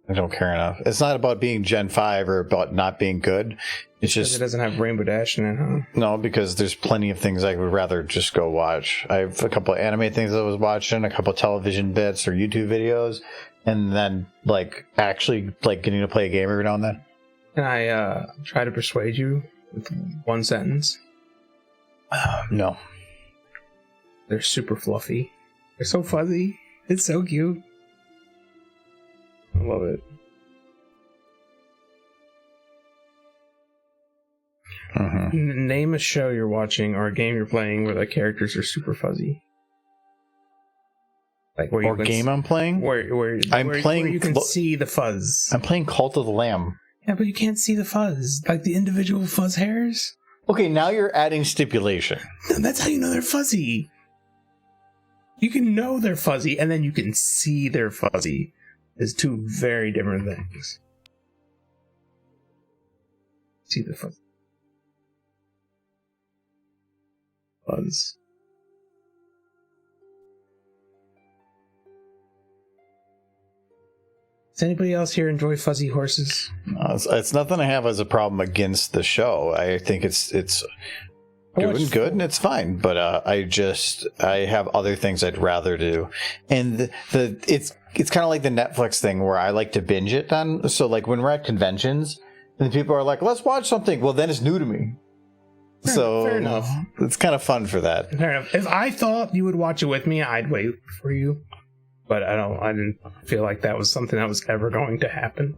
A: I don't care enough. It's not about being Gen 5 or about not being good. It's just
B: it doesn't have Rainbow Dash in it, huh?
A: No, because there's plenty of things I would rather just go watch. I have a couple of anime things I was watching, a couple of television bits or YouTube videos, and then actually getting to play a game every now and then.
B: Can I try to persuade you with one sentence?
A: No.
B: They're super fluffy. They're so fuzzy. It's so cute. I love it. Name a show you're watching or a game you're playing where the characters are super fuzzy. Like where
A: I'm playing?
B: Where you can see the fuzz.
A: I'm playing Cult of the Lamb.
B: Yeah, but you can't see the fuzz. Like the individual fuzz hairs.
A: Okay, now you're adding stipulation.
B: That's how you know they're fuzzy. You can know they're fuzzy, and then you can see they're fuzzy. It's two very different things. See the fuzz. Does anybody else here enjoy fuzzy horses?
A: It's nothing I have as a problem against the show. I think it's doing good and it's fine, but I have other things I'd rather do, and it's kind of like the Netflix thing where I like to binge it on. So like when we're at conventions and people are like, let's watch something, well then it's new to me. Fair enough. It's kind of fun for that.
B: Fair enough. If I thought you would watch it with me, I'd wait for you, but I didn't feel like that was something that was ever going to happen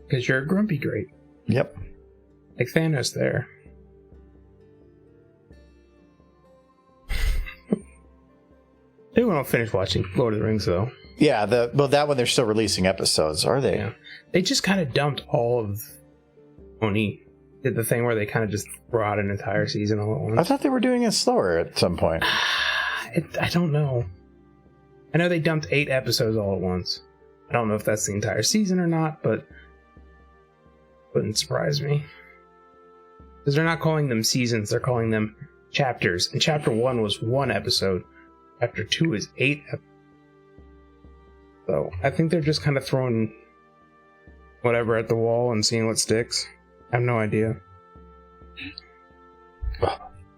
B: because you're a grumpy great.
A: Yep.
B: Like Thanos there. They won't finish watching Lord of the Rings though.
A: Yeah, that one they're still releasing episodes, are they?
B: Yeah. They just kind of dumped all of Oni. Did the thing where they kind of just brought an entire season all at once.
A: I thought they were doing it slower at some point.
B: I don't know. I know they dumped 8 episodes all at once. I don't know if that's the entire season or not, but Wouldn't surprise me. Because they're not calling them seasons, they're calling them chapters. And chapter 1 was 1 episode. Chapter 2 is 8 episodes. So I think they're just kind of throwing whatever at the wall and seeing what sticks. I have no idea.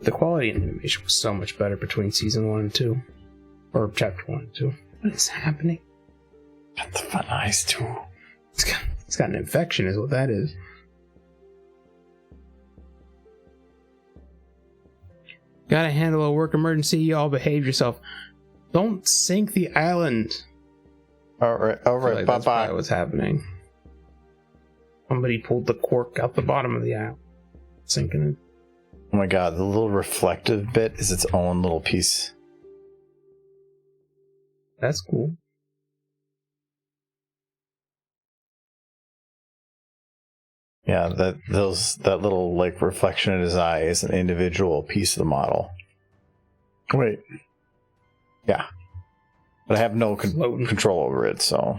B: The quality in animation was so much better between season 1 and 2. Or chapter 1 and 2. What is happening?
A: Got the fun eyes too.
B: It's got an infection, is what that is. Gotta handle a work emergency, y'all behave yourself. Don't sink the island.
A: Alright,
B: Like that's
A: bye-bye.
B: probably what's happening. Somebody pulled the cork out the bottom of the island. Sinking it.
A: Oh my god, the little reflective bit is its own little piece.
B: That's cool.
A: Yeah, that little like reflection in his eye is an individual piece of the model. Wait. Yeah. But I have no control over it, so.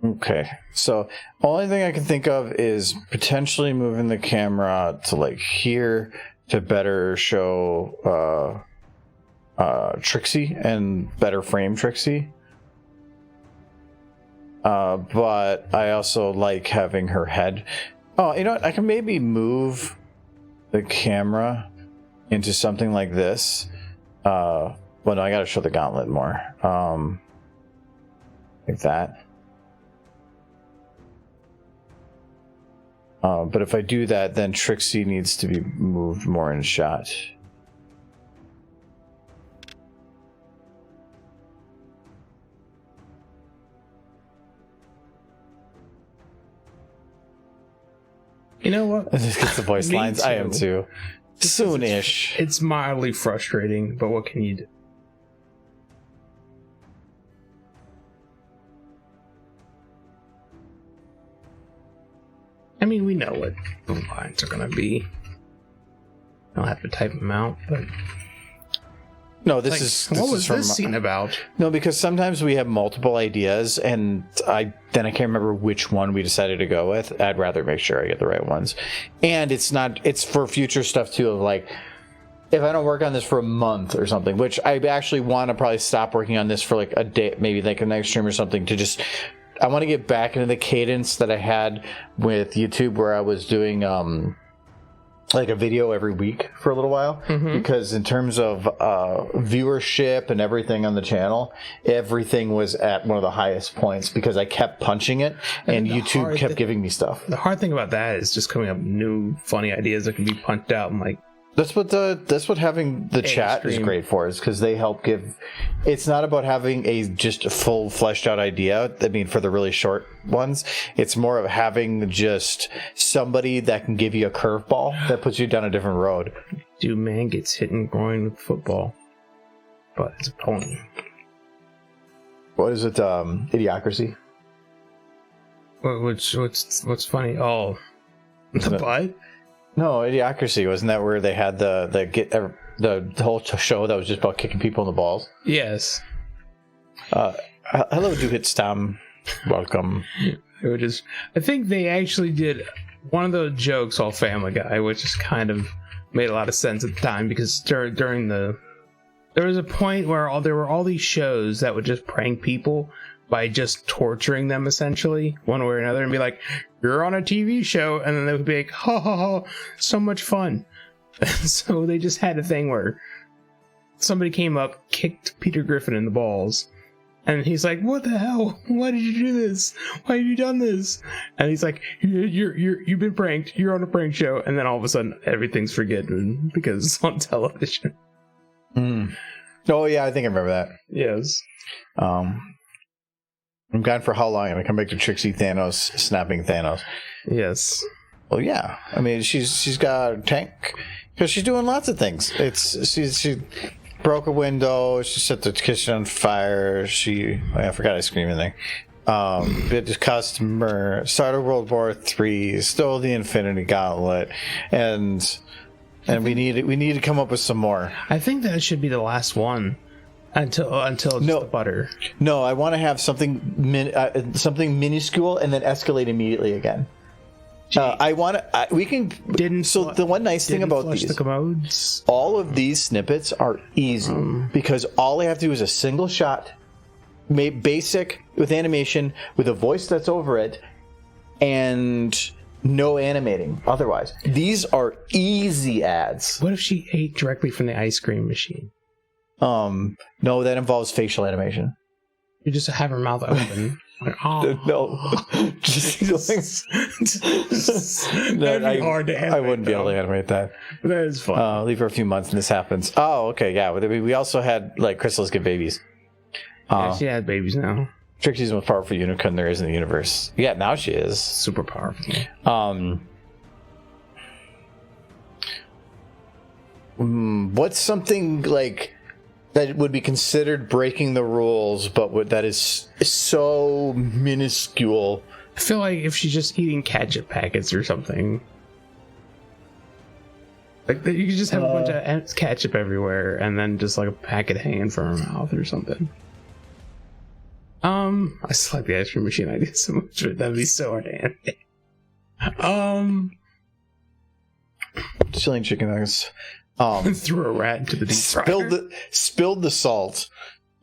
A: Okay, so only thing I can think of is potentially moving the camera to like here to better show Trixie and better frame Trixie. But I also like having her head. Oh, you know what? I can maybe move the camera into something like this. Well, no, I gotta show the gauntlet more. Like that. But if I do that, then Trixie needs to be moved more in shot.
B: You know what?
A: This gets the voice
B: Me
A: lines. I am too. Soon-ish.
B: It's mildly frustrating, but what can you do? I mean, we know what the lines are going to be. I don't have to type them out, but...
A: No,
B: What was this scene about?
A: No, because sometimes we have multiple ideas, and I can't remember which one we decided to go with. I'd rather make sure I get the right ones. And it's for future stuff too, of like, if I don't work on this for a month or something, which I actually want to probably stop working on this for like a day, maybe like a next stream or something, to just, I want to get back into the cadence that I had with YouTube, where I was doing like a video every week for a little while, because in terms of viewership and everything on the channel, everything was at one of the highest points because I kept punching it, and YouTube kept giving me stuff.
B: The hard thing about that is just coming up with new funny ideas that can be punched out and like...
A: That's what having the chat is great for, is because they help give. It's not about having just a full fleshed out idea. I mean, for the really short ones, it's more of having just somebody that can give you a curveball that puts you down a different road.
B: Dude, man gets hit in groin with football, but it's a pony.
A: What is it? Idiocracy.
B: What's funny? Oh, the butt.
A: No, Idiocracy, wasn't that where they had the whole show that was just about kicking people in the balls?
B: Yes.
A: Hello, Do Hit Stam. Welcome.
B: I think they actually did one of those jokes off Family Guy, which just kind of made a lot of sense at the time, because there was a point where there were all these shows that would just prank people by just torturing them, essentially, one way or another, and be like, you're on a TV show, and then they would be like, ha ha ha, so much fun. So they just had a thing where somebody came up, kicked Peter Griffin in the balls, and he's like, what the hell? Why did you do this? Why have you done this? And he's like, you've been pranked, you're on a prank show, and then all of a sudden everything's forgiven because it's on television.
A: Oh yeah, I think I remember that.
B: Yes.
A: I'm gone for how long? I'm gonna come back to Trixie Thanos snapping Thanos.
B: Yes.
A: Well, yeah. I mean, she's got a tank because she's doing lots of things. She broke a window. She set the kitchen on fire. I forgot I screamed anything. Bit the customer, started World War III, stole the Infinity Gauntlet, and and we need to come up with some more.
B: I think that should be the last one until just the butter.
A: No, I want to have something something minuscule and then escalate immediately again. We can. The one nice thing about these,
B: the commodes.
A: all of these snippets are easy because all I have to do is a single shot, made basic with animation with a voice that's over it, and no animating. Otherwise, these are easy ads.
B: What if she ate directly from the ice cream machine?
A: No, that involves facial animation.
B: You just have her mouth open.
A: No, just
B: that'd be hard to animate.
A: I wouldn't be able to animate that.
B: That is fun.
A: Leave her a few months and this happens. Oh, okay, yeah. We also had like Crystals get babies.
B: She had babies now.
A: Trixie's the most powerful unicorn there is in the universe. Yeah, now she is
B: super powerful.
A: What's something like that would be considered breaking the rules, but that is so minuscule?
B: I feel like if she's just eating ketchup packets or something, like you could just have a bunch of ketchup everywhere, and then just like a packet hanging from her mouth or something. I still like the ice cream machine idea so much, but that'd be so hard to animate.
A: Chilling chicken nuggets.
B: Threw a rat into the deep fryer.
A: Spilled the salt.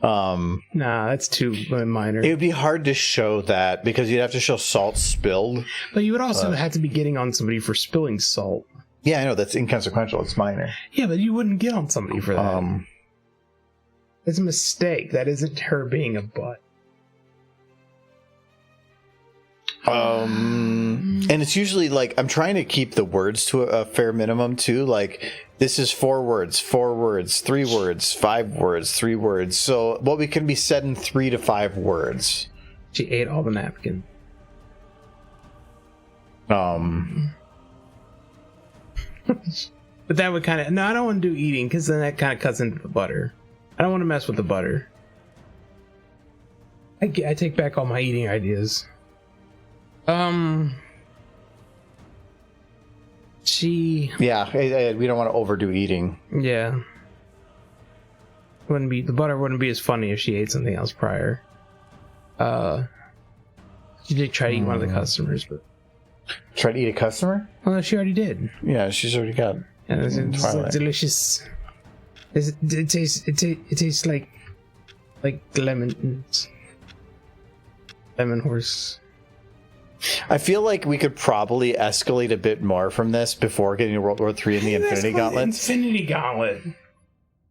B: Nah, that's too minor.
A: It would be hard to show that because you'd have to show salt spilled.
B: But you would also have to be getting on somebody for spilling salt.
A: Yeah, I know, that's inconsequential. It's minor.
B: Yeah, but you wouldn't get on somebody for that. It's a mistake. That isn't her being a butt.
A: And it's usually like I'm trying to keep the words to a fair minimum too. Like this is 4 words, 3 words, 5 words, 3 words. So what we can be said in 3 to 5 words.
B: She ate all the napkin.
A: But
B: that would kind of no. I don't want to do eating because then that kind of cuts into the butter. I don't want to mess with the butter. I take back all my eating ideas.
A: We don't want to overdo eating.
B: Yeah. The butter wouldn't be as funny if she ate something else prior. She did try to eat one of the customers, but
A: try to eat a customer?
B: Well, she already did.
A: Yeah, she's already got.
B: And it's like delicious. It tastes like lemon horse.
A: I feel like we could probably escalate a bit more from this before getting to World War III and the Infinity Gauntlet.
B: Infinity Gauntlet.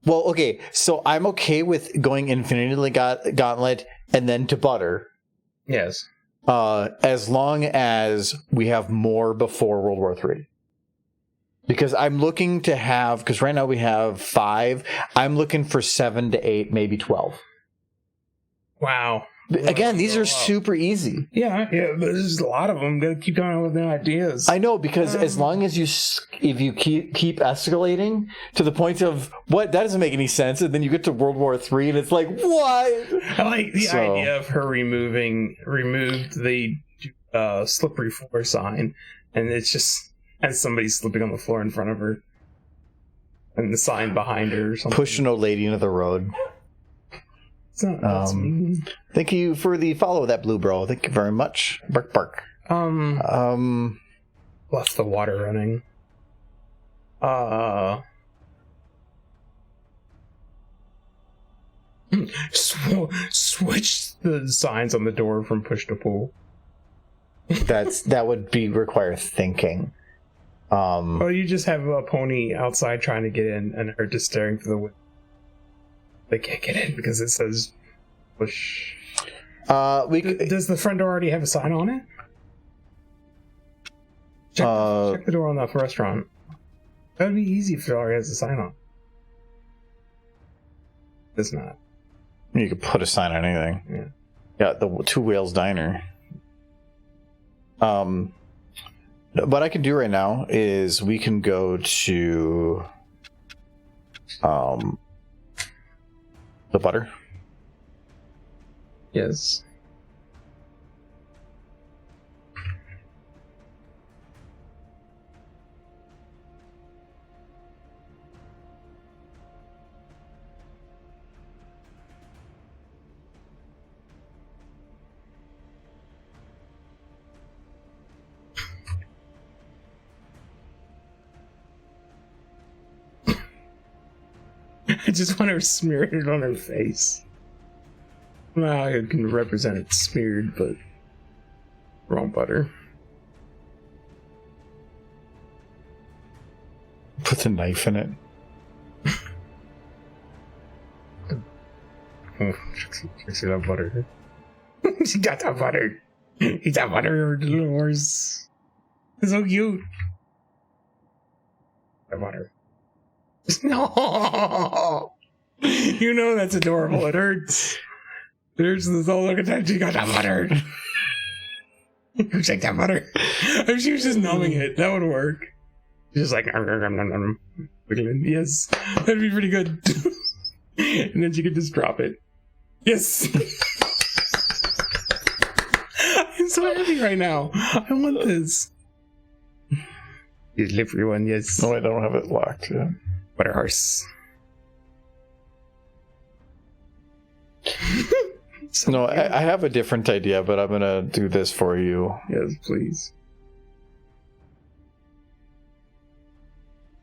A: Well, okay, so I'm okay with going Infinity Gauntlet and then to butter.
B: Yes.
A: As long as we have more before World War III. Because I'm looking to have, because right now we have 5, I'm looking for 7 to 8, maybe 12.
B: Wow.
A: Again, these are super easy.
B: Yeah, but there's a lot of them. Gotta keep coming up with new ideas.
A: I know, because as long as if you keep escalating to the point of what that doesn't make any sense, and then you get to World War III, and it's like what?
B: I like the idea of her removed the slippery floor sign, and it's just as somebody slipping on the floor in front of her, and the sign behind her or something.
A: Push an old lady into the road.
B: It's not, that's mean.
A: Thank you for the follow, that blue bro. Thank you very much. Bark bark.
B: Bless the water running. Switch the signs on the door from push to pull.
A: That would require thinking.
B: Well, you just have a pony outside trying to get in, and her just staring through the window. They can't get in because it says push. Does the front door already have a sign on it? Check the door on the restaurant. That would be easy if it already has a sign on. It's not.
A: You could put a sign on anything.
B: Yeah.
A: Yeah, the Two Whales Diner. What I can do right now is we can go to the butter.
B: Yes. I just want her smeared it on her face. Well, I can represent it smeared, but wrong butter.
A: Put the knife in it.
B: Oh, Trixie that butter. She got that butter. He's that butter, little horse. It's so cute. That butter. No! You know that's adorable. It hurts. It hurts this whole look at that. She got that butter. Shake that butter. If she was just numbing it, that would work. Just like, yes, that'd be pretty good. And then she could just drop it. Yes. I'm so happy right now. I want this. Just live for one, yes.
A: No, I don't have it locked yet.
B: Butter horse.
A: No, I have a different idea, but I'm gonna do this for you.
B: Yes, please.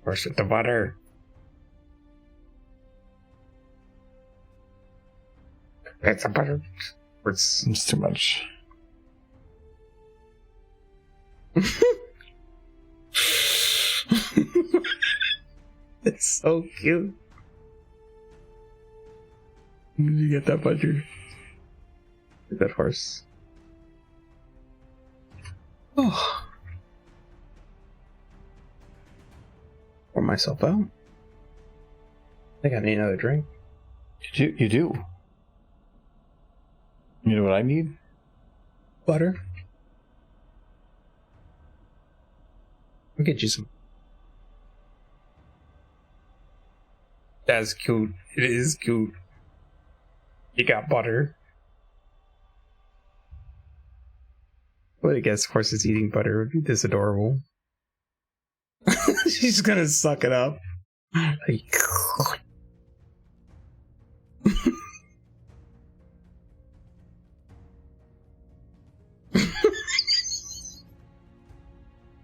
B: Horse with the butter. That's a butter.
A: It's too much.
B: It's so cute. Where did you get that butter? Get that horse. Oh. Pour myself out. I think I need another drink.
A: You do. You know what I need?
B: Butter. I'll get you some. That's cute. It is cute. You got butter. But I guess horses eating butter would be this adorable. She's gonna suck it up. Like,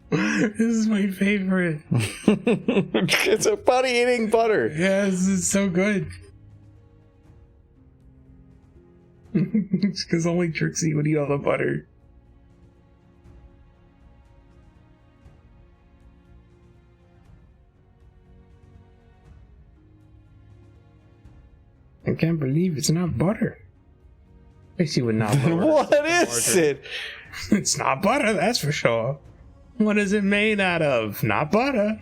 B: this is my favorite.
A: It's a bunny eating butter.
B: Yes, it's so good. Because only Trixie would eat all the butter. I can't believe it's not butter. Trixie would not.
A: What is it?
B: It's not butter, that's for sure. What is it made out of? Not butter.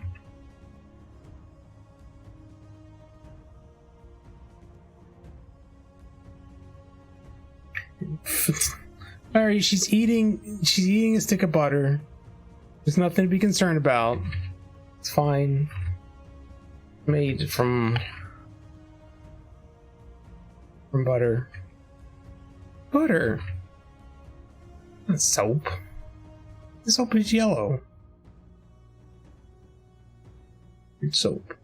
B: Alright, she's eating a stick of butter. There's nothing to be concerned about. It's fine. Made from butter. Butter. Not soap. The soap is yellow. Weird soap.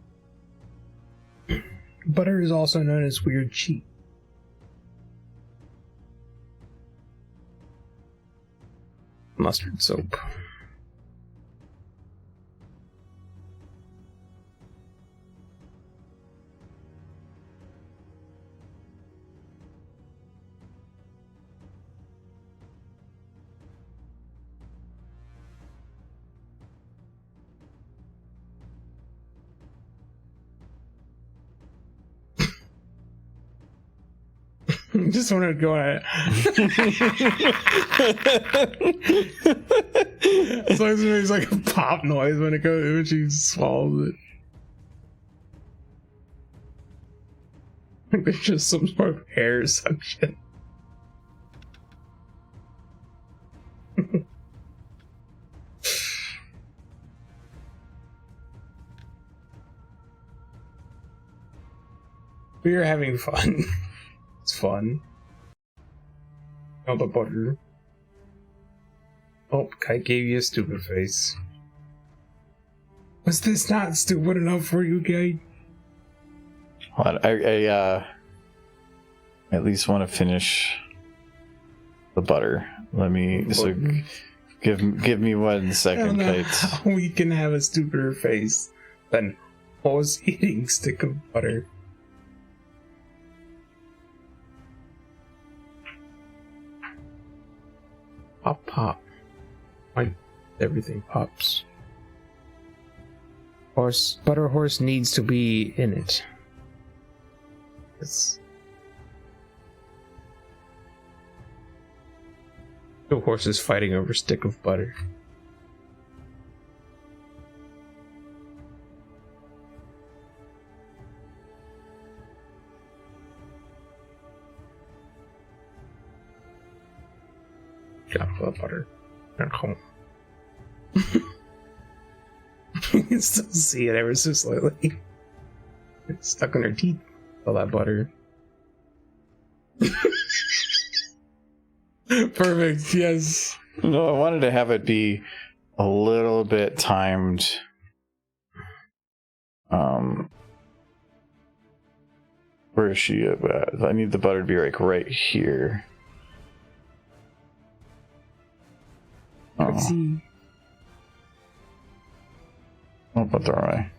B: Butter is also known as weird cheap. Mustard soap. Just wanted to go at it. As long as it makes like a pop noise when she swallows it. Like there's just some sort of hair suction. We are having fun. It's fun. All the butter. Oh, Kite gave you a stupid face. Was this not stupid enough for you, Kite?
A: Hold on, I at least want to finish the butter. Let me. So give me 1 second, Kite.
B: We can have a stupider face than horse eating stick of butter. Pop, pop. Like everything pops. Butter horse needs to be in it. It's... Two horses fighting over a stick of butter. Chocolate butter. And home. You can still see it ever so slightly. It's stuck in her teeth. All that butter. Perfect, yes.
A: No, I wanted to have it be a little bit timed. Where is she at? I need the butter to be like right here.
B: Trixie.
A: Oh, but they're all right.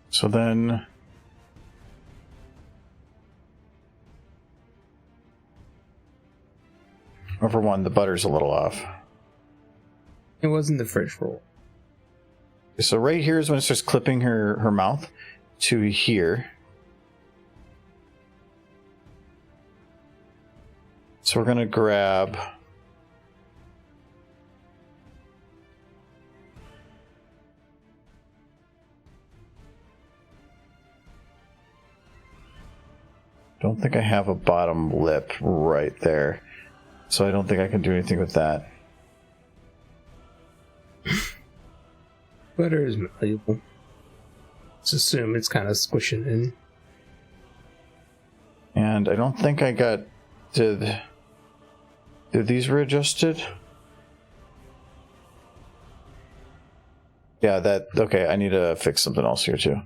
A: So then, over one, the butter's a little off.
B: It wasn't the fridge roll.
A: So right here is when it starts clipping her mouth to here. So we're gonna grab don't think I have a bottom lip right there. So I don't think I can do anything with that.
B: Butter is malleable. Let's assume it's kind of squishing in.
A: And I don't think I got... Did these readjusted? Yeah, that... Okay, I need to fix something else here too.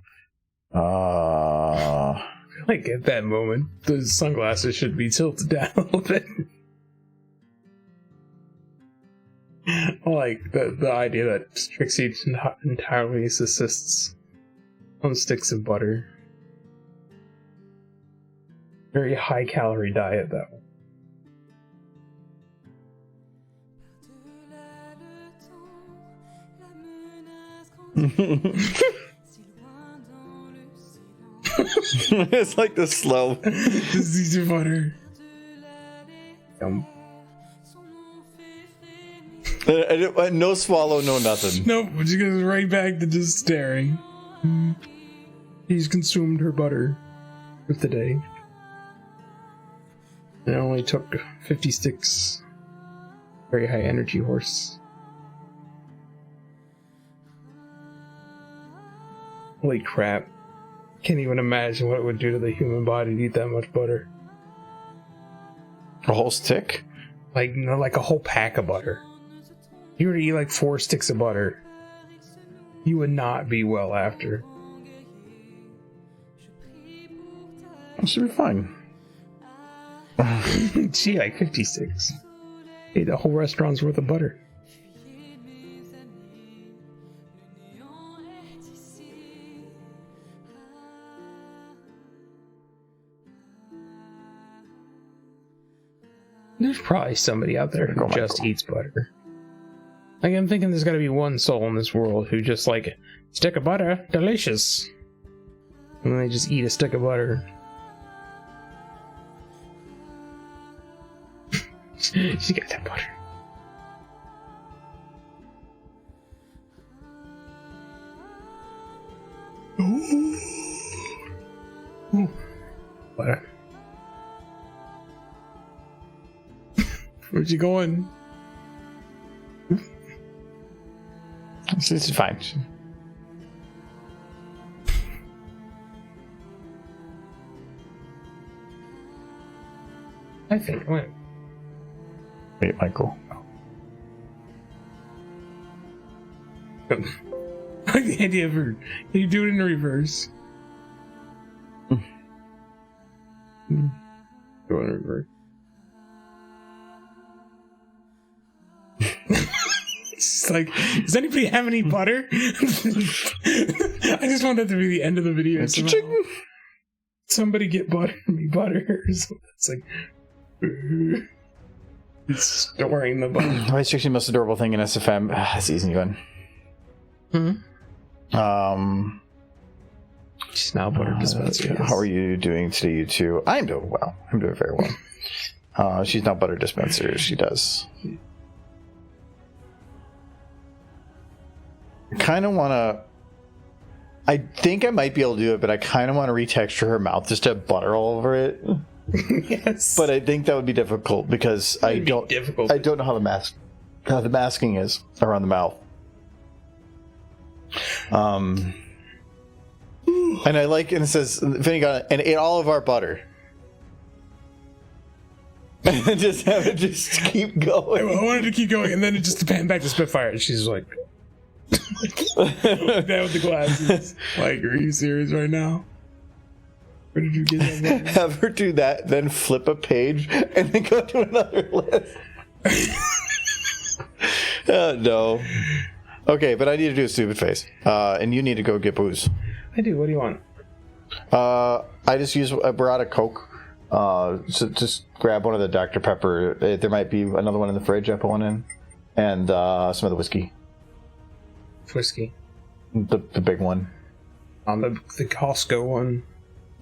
B: Like at that moment, the sunglasses should be tilted down a little bit. Like the idea that Trixie entirely assists on sticks of butter. Very high calorie diet, that one.
A: It's like the slow.
B: These are butter.
A: No swallow, no nothing.
B: Nope, she goes right back to just staring. He's consumed her butter for the day. It only took 50 sticks. Very high energy horse. Holy crap. Can't even imagine what it would do to the human body to eat that much butter.
A: A whole stick?
B: Like, you know, like a whole pack of butter. If you were to eat like 4 sticks of butter, you would not be well after.
A: That should be fine.
B: Gee, like 50 sticks. Ate a whole restaurant's worth of butter. There's probably somebody out there who just eats butter. Like, I'm thinking there's gotta be one soul in this world who just like, stick of butter, delicious. And then they just eat a stick of butter. She got that butter. Ooh. Butter. Where's she going?
A: This is fine.
B: I think. Wait,
A: Michael.
B: I like the idea of her. You do it in reverse. Go in reverse. It's like, does anybody have any butter? I just want that to be the end of the video. Somebody get butter. It's like, it's storing the butter.
A: Why is Trixie the most adorable thing in SFM? That's easy one.
B: She's now butter dispenser.
A: How are you doing today, you two? I'm doing well. I'm doing very well. She's not butter dispenser. She does. I kind of want to... I think I might be able to do it, but I kind of want to retexture her mouth just to have butter all over it.
B: Yes.
A: But I think that would be difficult because I don't know how the masking is around the mouth. And I like, and it says, Vinny got it, and ate all of our butter. And just have it just keep going.
B: I wanted to keep going, and then it just pan back to Spitfire, and she's like, down with the glasses. Like, are you serious right now? Where did you get that butter?
A: Have her do that, then flip a page, and then go to another list. No. Okay, but I need to do a stupid face. And you need to go get booze.
B: I do. What do you want?
A: I brought a Coke. So just grab one of the Dr. Pepper. There might be another one in the fridge. I put one in. And some of the whiskey.
B: Whiskey?
A: The big one.
B: On the Costco one.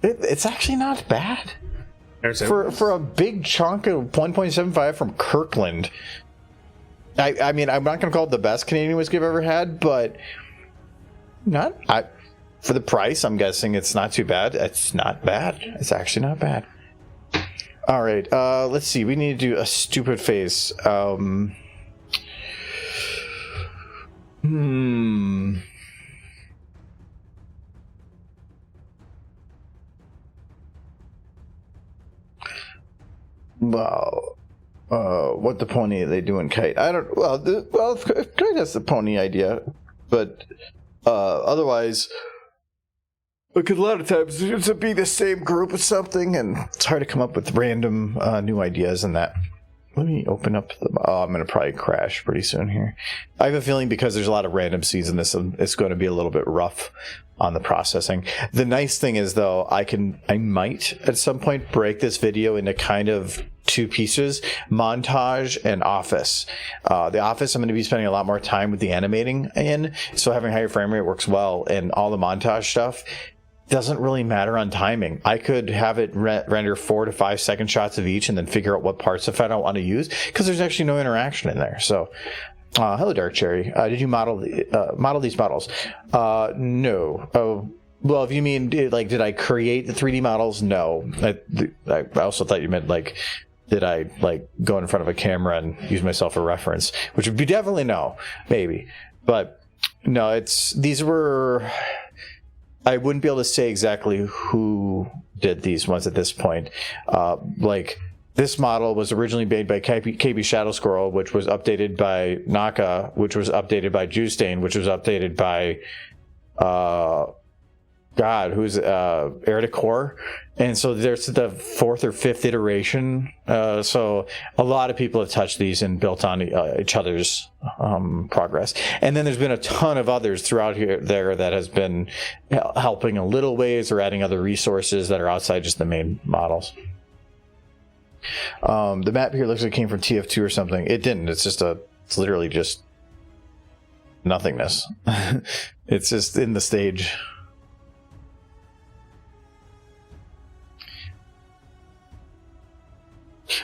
A: It's actually not bad. For a big chunk of 1.75 from Kirkland. I mean, I'm not going to call it the best Canadian whiskey I've ever had, but for the price, I'm guessing it's not too bad. It's not bad. It's actually not bad. All right, let's see. We need to do a stupid face. Well, what the pony are they doing, Kite? I don't. Well, Kite has the pony idea, but otherwise, because a lot of times it's be the same group of something, and it's hard to come up with random new ideas and that. Let me open up the... Oh, I'm going to probably crash pretty soon here. I have a feeling because there's a lot of random seeds in this, it's going to be a little bit rough on the processing. The nice thing is, though, I might at some point break this video into kind of two pieces, montage and office. The office, I'm going to be spending a lot more time with the animating in, so having higher frame rate works well, and all the montage stuff doesn't really matter on timing. I could have it render 4 to 5 second shots of each and then figure out what parts if I don't want to use, because there's actually no interaction in there. So hello, Dark Cherry. Did you model these models? No. Oh, well, if you mean like, did I create the 3D models? No. I also thought you meant like, did I like go in front of a camera and use myself for reference, which would be definitely no, maybe. But no, these were... I wouldn't be able to say exactly who did these ones at this point. Like, this model was originally made by KB Shadow Squirrel, which was updated by Naka, which was updated by Jewstain, which was updated by Air Decor. And so there's the 4th or 5th iteration. So a lot of people have touched these and built on each other's progress. And then there's been a ton of others throughout there that has been helping a little ways or adding other resources that are outside just the main models. The map here looks like it came from TF2 or something. It didn't. It's literally just nothingness. It's just in the stage.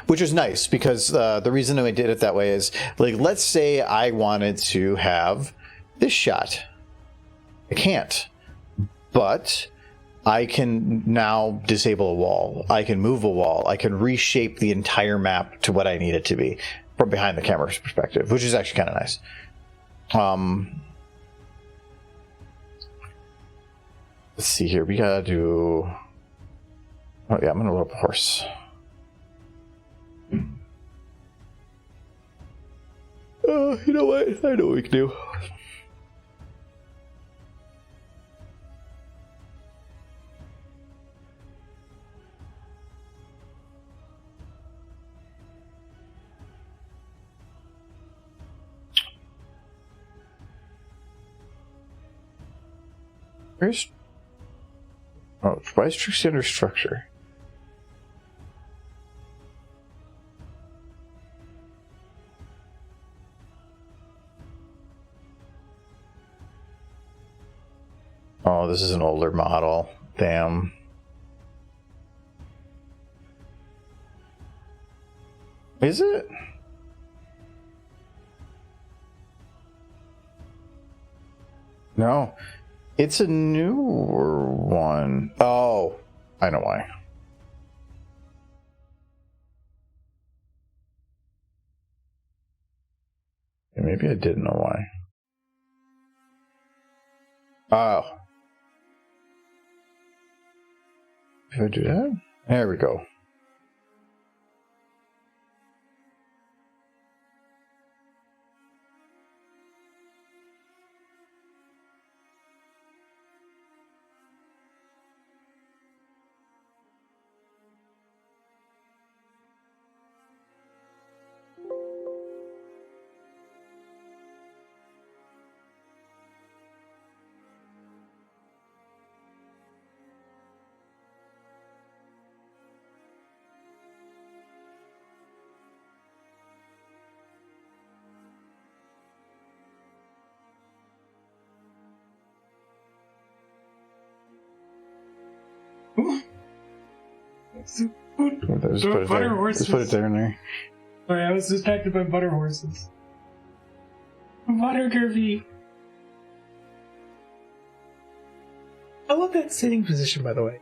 A: Which is nice, because the reason I did it that way is, like, let's say I wanted to have this shot. I can't. But I can now disable a wall. I can move a wall. I can reshape the entire map to what I need it to be from behind the camera's perspective, which is actually kind of nice. Let's see here. We gotta do... Oh, yeah, I'm gonna load up a horse. You know what? I know what we can do. Where's... Oh, why is Trixie under structure? Oh, this is an older model. Damn. Is it? No. It's a newer one. Oh, I know why. Yeah, maybe I didn't know why. Oh. Did I do that? There we go. Just put it there in there.
B: Sorry, I was distracted by butter horses. Butter Kirby. I love that sitting position, by the way.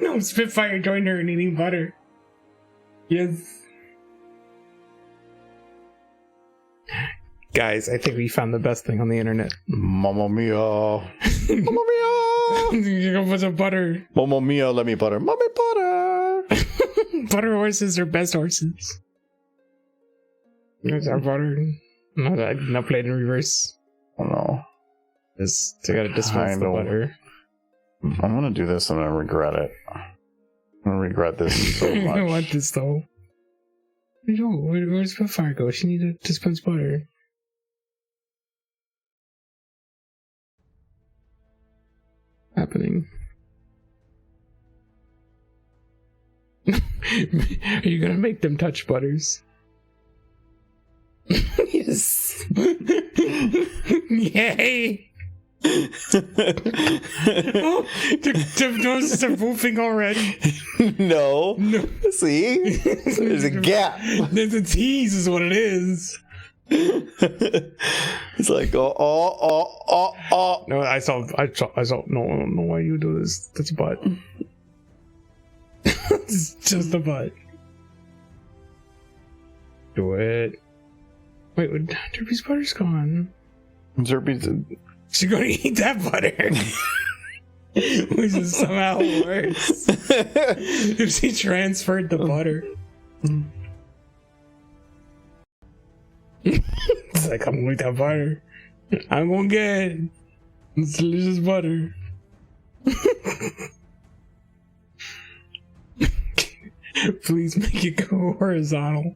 B: No, Spitfire joined her in eating butter. Yes. Guys, I think we found the best thing on the internet.
A: Mamma mia. Mamma mia.
B: You're gonna put some butter.
A: Mamma mia, let me butter. Mommy butter.
B: Butter horses are best horses. There's our butter. No, I did not play it in reverse.
A: Oh no.
B: Just, I gotta dispense the butter.
A: I'm gonna do this and I'm gonna regret it. I'm gonna regret this so much.
B: I don't want this though. No, where's Spitfire go? She need to dispense butter. Happening. Are you gonna make them touch butters? Yes. Yay. Oh, the noses are moving already.
A: No. See? There's a gap.
B: There's a tease is what it is.
A: It's like, oh.
B: No, I saw, no, why you do this? That's a butt. It's just a butt. Do it. Wait, Derpy's butter's gone.
A: Derpy's...
B: She's gonna eat that butter. Which is somehow worse. If she transferred the butter. It's like, I'm gonna eat that butter. I'm gonna get this delicious butter. Please make it go horizontal.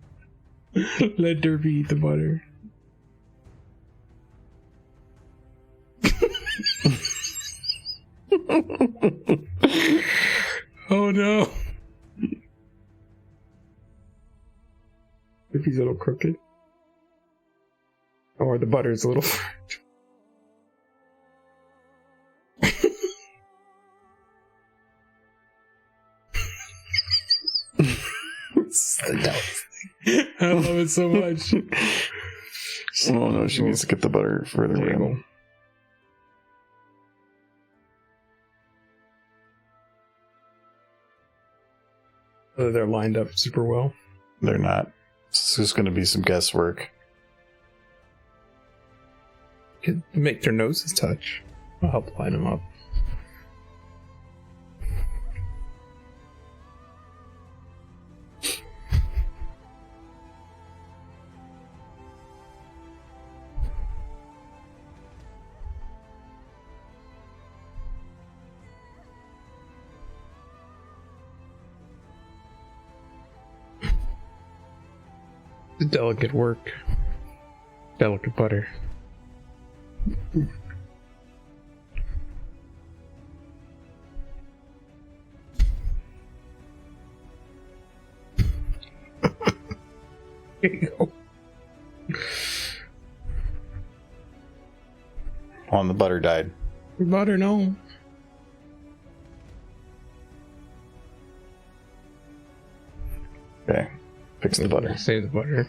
B: Let Derpy eat the butter. Oh no. Derpy's a little crooked. Or the butter's a little... I love it so much.
A: Oh no, she needs to get the butter further in.
B: They're lined up super well.
A: They're not. It's just going to be some guesswork.
B: Could make their noses touch. I'll help line them up. Delicate work. Delicate butter. There you go.
A: Oh, and the butter died.
B: Butter, no.
A: Okay. Fix the butter.
B: Save the butter.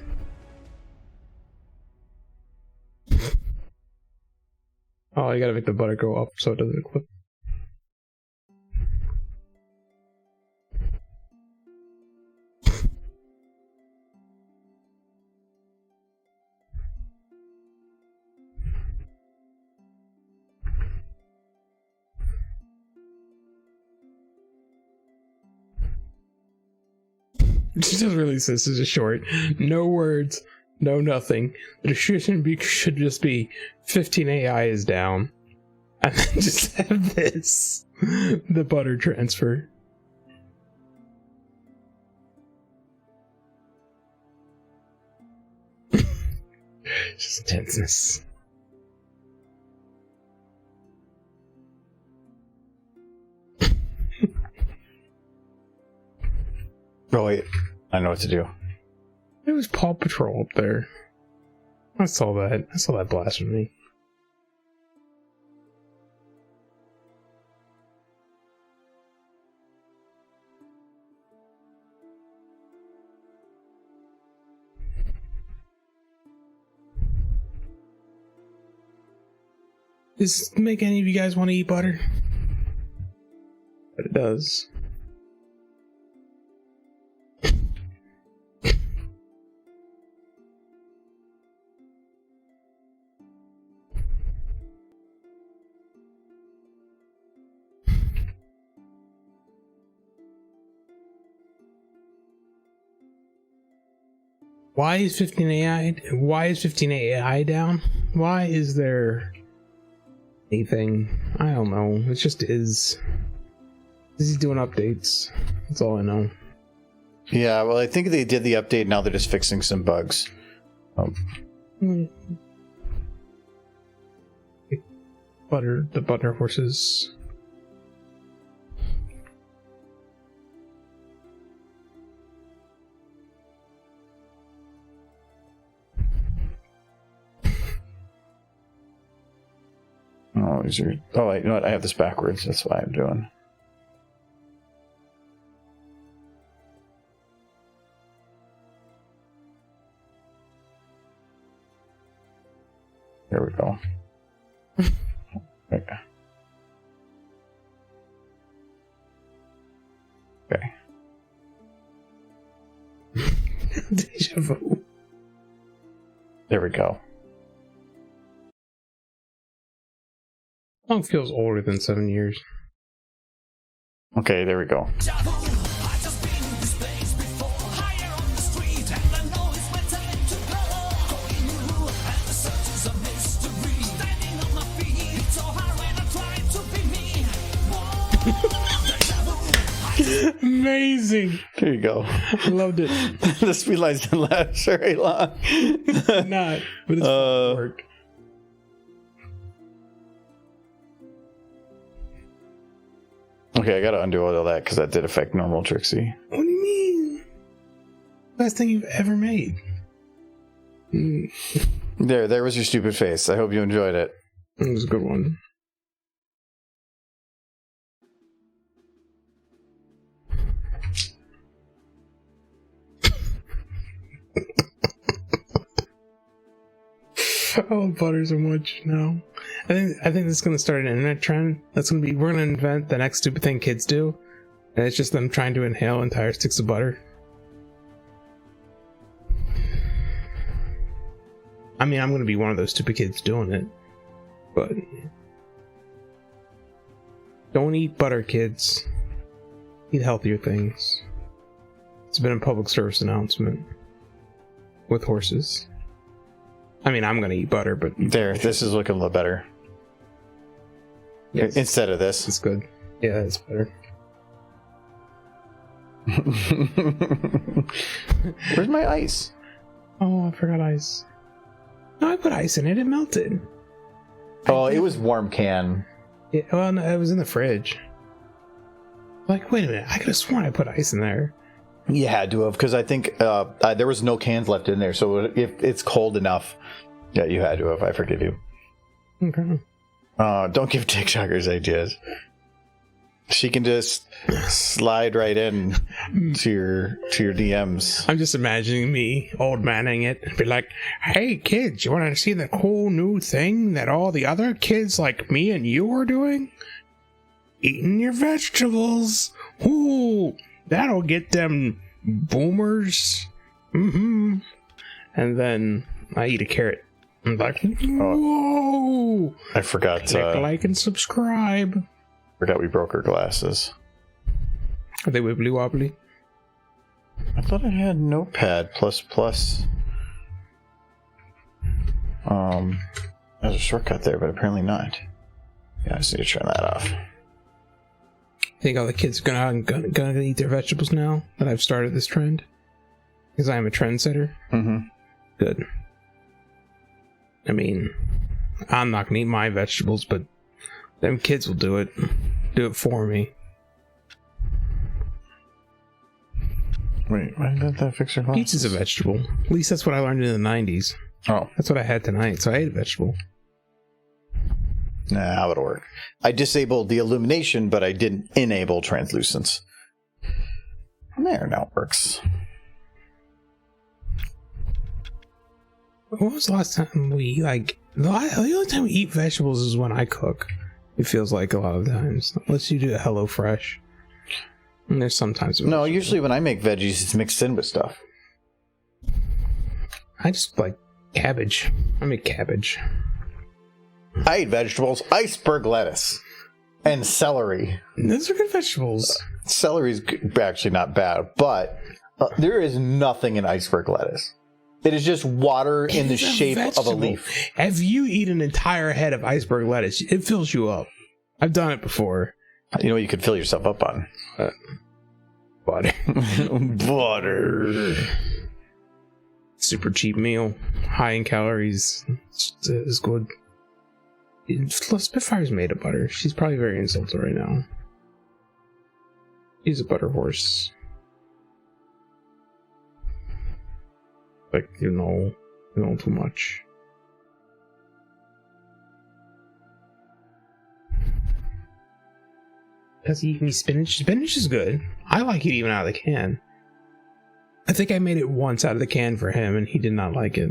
B: Oh, you gotta make the butter go up so it doesn't clip. It just release this as a short. No words, no nothing. The description should just be 15 AI is down. And then just have this. The butter transfer. Just tenseness.
A: Oh wait, I know what to do.
B: It was Paw Patrol up there. I saw that. I saw that blasphemy. Does this make any of you guys want to eat butter? But it does. Why is 15 AI? Why is 15 AI down? Why is there anything? I don't know. It just is. He's doing updates. That's all I know.
A: Yeah, well, I think they did the update. Now they're just fixing some bugs.
B: Butter, the butter horses.
A: Oh, these are. Oh, wait, you know what? I have this backwards. That's why I'm doing. There we go. Okay. Okay.
B: Deja vu.
A: There we go.
B: Song feels older than 7 years.
A: Okay, there we go.
B: Amazing.
A: There you go.
B: I loved it.
A: The speed lines didn't last very long.
B: Not, but it's work.
A: Okay, I gotta undo all of that because that did affect normal Trixie.
B: What do you mean? Best thing you've ever made.
A: There was your stupid face. I hope you enjoyed it.
B: It was a good one. Oh, butter so much now. I think this is gonna start an internet trend. We're gonna invent the next stupid thing kids do, and it's just them trying to inhale entire sticks of butter. I mean, I'm gonna be one of those stupid kids doing it, but don't eat butter, kids. Eat healthier things. It's been a public service announcement with horses. I mean, I'm gonna eat butter, but
A: This is looking a little better.
B: yes,
A: Instead of this.
B: it's good. Yeah, it's better.
A: Where's my ice?
B: Oh, I forgot ice. No, I put ice in it. It melted.
A: Oh, it was warm can.
B: Yeah, well, no, it was in the fridge. Like, wait a minute. I could have sworn I put ice in there.
A: You had to have, because I think there was no cans left in there. So if it's cold enough, yeah, you had to have. I forgive you.
B: Okay.
A: Don't give TikTokers ideas. She can just slide right in to your DMs.
B: I'm just imagining me old manning it and be like, "Hey kids, you want to see the cool new thing that all the other kids like me and you are doing? Eating your vegetables. Ooh, that'll get them boomers." And then I eat a carrot. I'm like, whoa!
A: I forgot.
B: Click like and subscribe.
A: Forgot we broke her glasses.
B: Are they wibbly wobbly?
A: I thought I had Notepad plus. There's a shortcut there, but apparently not. Yeah, I just need to turn that off.
B: Think all the kids are gonna eat their vegetables now that I've started this trend? Because I am a trendsetter?
A: Mm-hmm.
B: Good. I mean, I'm not gonna eat my vegetables, but them kids will do it. Do it for me.
A: Wait, why did that fix your glasses?
B: Pizza's a vegetable. At least that's what I learned in the 90s.
A: Oh.
B: That's what I had tonight, so I ate a vegetable.
A: Nah, how it'll work. I disabled the illumination, but I didn't enable translucence. There, now it works.
B: When was the last time we, the only time we eat vegetables is when I cook. It feels like a lot of times. Unless you do a HelloFresh. And there's sometimes...
A: No, usually when I make veggies, it's mixed in with stuff.
B: I just like cabbage. I make cabbage.
A: I eat vegetables, iceberg lettuce, and celery.
B: Those are good vegetables.
A: Celery's actually not bad, but there is nothing in iceberg lettuce. It is just water in the shape of a leaf.
B: If you eat an entire head of iceberg lettuce, it fills you up. I've done it before.
A: You know what you could fill yourself up on?
B: Butter.
A: Butter.
B: Super cheap meal. High in calories. It's good. Spitfire's made of butter. She's probably very insulted right now. She's a butter horse. Like, you know too much. Does he eat any spinach? Spinach is good. I like it even out of the can. I think I made it once out of the can for him, and he did not like it.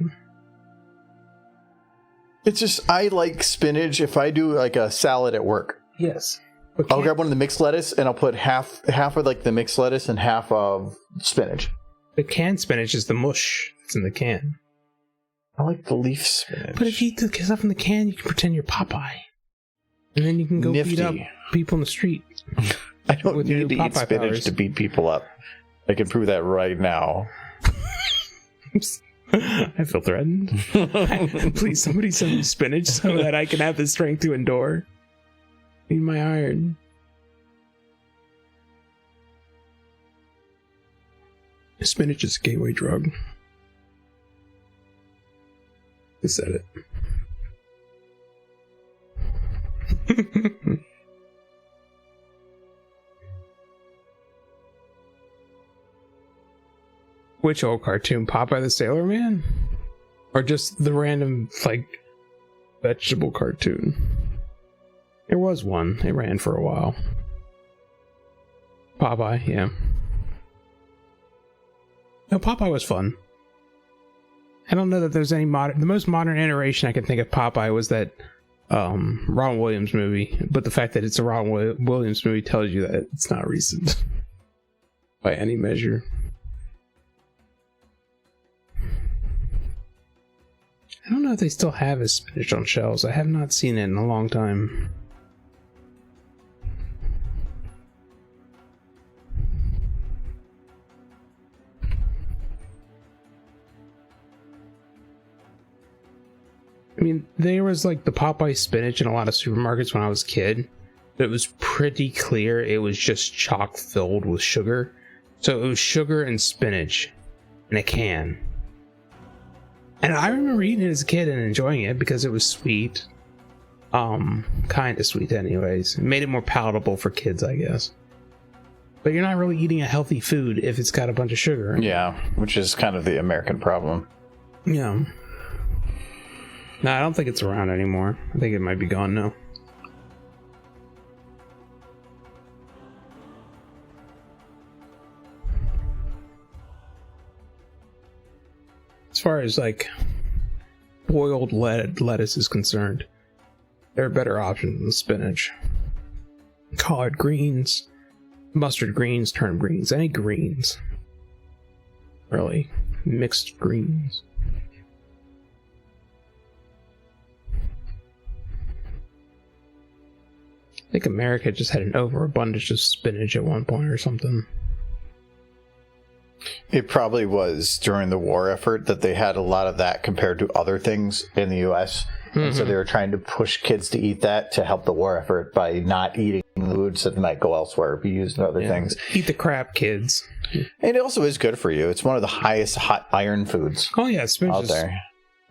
A: It's just, I like spinach if I do like a salad at work.
B: Yes.
A: I'll grab one of the mixed lettuce, and I'll put half of like the mixed lettuce and half of spinach.
B: The canned spinach is the mush that's in the can.
A: I like the leaf spinach.
B: But if you eat the stuff in the can, you can pretend you're Popeye. And then you can go beat up people in the street.
A: I don't need to eat spinach to beat people up. I can prove that right now.
B: I feel threatened. Please, somebody send me spinach so that I can have the strength to endure. Need my iron. Spinach is a gateway drug. I said it. Which old cartoon? Popeye the Sailor Man? Or just the random, vegetable cartoon? There was one. It ran for a while. Popeye, yeah. No, Popeye was fun. I don't know that there's any modern... The most modern iteration I can think of Popeye was that Ron Williams movie. But the fact that it's a Ron Williams movie tells you that it's not recent. By any measure. I don't know if they still have his spinach on shelves. I have not seen it in a long time. I mean, there was the Popeye spinach in a lot of supermarkets when I was a kid. But it was pretty clear it was just chock filled with sugar. So it was sugar and spinach in a can. And I remember eating it as a kid and enjoying it because it was sweet. Kind of sweet anyways. It made it more palatable for kids, I guess. But you're not really eating a healthy food if it's got a bunch of sugar.
A: Yeah, which is kind of the American problem.
B: Yeah. No, I don't think it's around anymore. I think it might be gone now. As far as like boiled lettuce is concerned, there are better options than spinach. Collard greens, mustard greens, turnip greens, any greens. Really, mixed greens. I think America just had an overabundance of spinach at one point or something.
A: It probably was during the war effort that they had a lot of that compared to other things in the U.S. And so they were trying to push kids to eat that to help the war effort by not eating foods that might go elsewhere, be used in other things.
B: Eat the crap, kids.
A: And it also is good for you. It's one of the highest hot iron foods
B: Oh yeah, spinach
A: out
B: is
A: there.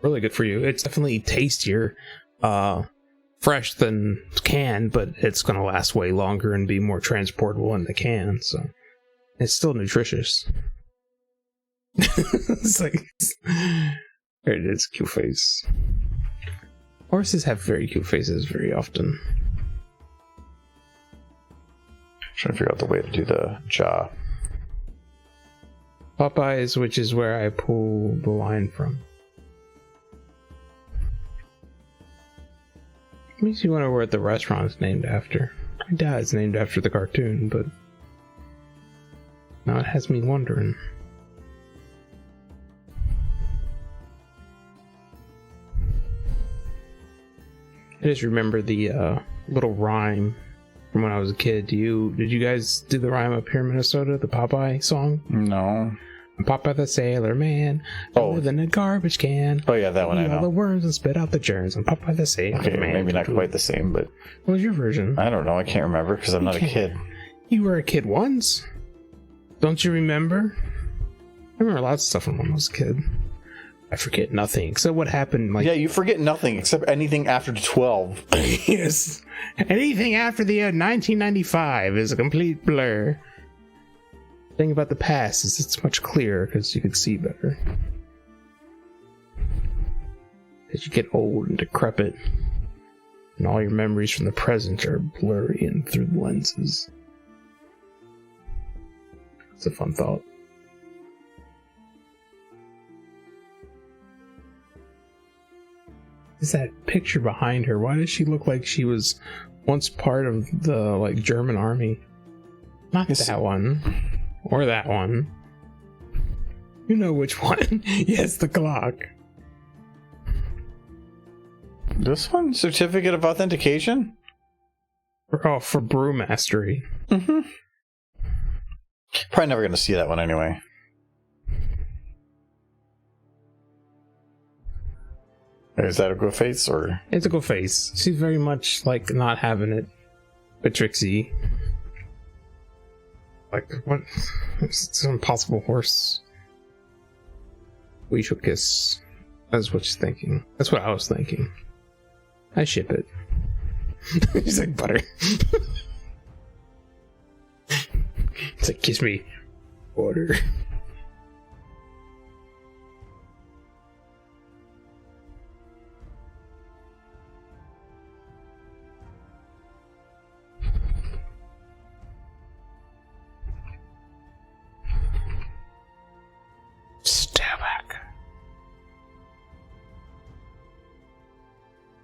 B: really good for you. It's definitely tastier fresh than canned, but it's going to last way longer and be more transportable in the can, so it's still nutritious. It's like, there it is, cute face. Horses have very cute faces very often.
A: Trying to figure out the way to do the jaw.
B: Popeyes, which is where I pull the line from. Makes you wonder what the restaurant is named after. I doubt it's named after the cartoon, but now it has me wondering. I just remember the little rhyme from when I was a kid. Did you guys do the rhyme up here in Minnesota, the Popeye song?
A: No.
B: I'm Popeye the Sailor Man. I live in a garbage can.
A: Oh yeah, that one I
B: Eat all the
A: know.
B: worms and spit out the germs. I'm Popeye the Sailor
A: Okay,
B: Man.
A: maybe not quite the same, but
B: What was your version?
A: I don't know. I can't remember because I'm not a kid.
B: You were a kid once. Don't you remember? I remember lots of stuff from when I was a kid. I forget nothing except what happened. Like,
A: Yeah, you forget nothing except anything after 12.
B: yes, anything after the year 1995 is a complete blur. The thing about the past is it's much clearer because you can see better. As you get old and decrepit, and all your memories from the present are blurry and through the lenses. It's a fun thought. Is that picture behind her? Why does she look like she was once part of the German army? Not that one. Or that one. You know which one. Yes, the clock.
A: This one? Certificate of Authentication?
B: For brew mastery.
A: Mm-hmm. Probably never going to see that one anyway. Is that a good face or?
B: It's a good face. She's very much like not having it. But Trixie. Like, what? It's an impossible horse. We shall kiss. That's what she's thinking. That's what I was thinking. I ship it. She's like butter. It's like, kiss me. Water.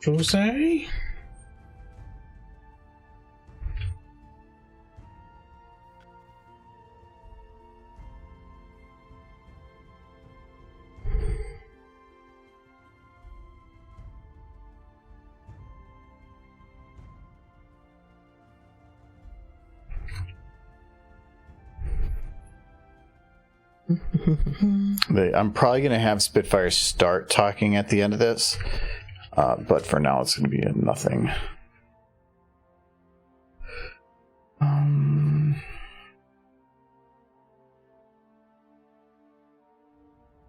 B: Jose?
A: I'm probably going to have Spitfire start talking at the end of this. But for now, it's going to be a nothing.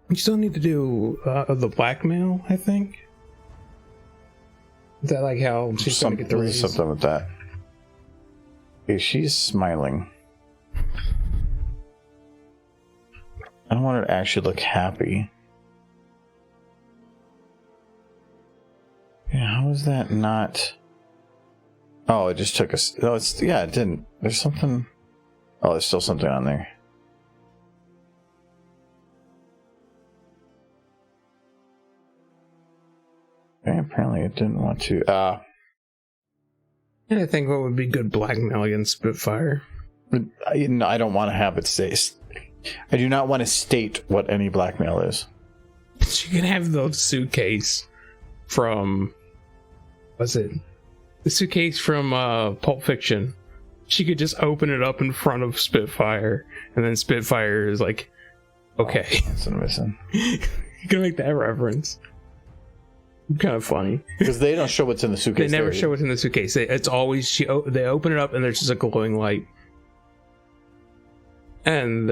B: You still need to do the blackmail, I think. Is that like how she's going to get the raise?
A: Something with that. Okay, she's smiling. want it to actually look happy. Yeah, how is that not? Oh, it just took us. Oh, it's yeah, it didn't. There's something. Oh, there's still something on there. Okay, apparently it didn't want to.
B: And I think what would be good blackmail against Spitfire.
A: I don't want to have it say. I do not want to state what any blackmail is.
B: She can have the suitcase from. What's it? The suitcase from Pulp Fiction. She could just open it up in front of Spitfire, and then Spitfire is like, okay.
A: Oh, that's what I'm missing.
B: You can make that reference. Kind of funny.
A: Because they don't show what's in the suitcase.
B: They never show what's in the suitcase. It's always they open it up and there's just a glowing light. And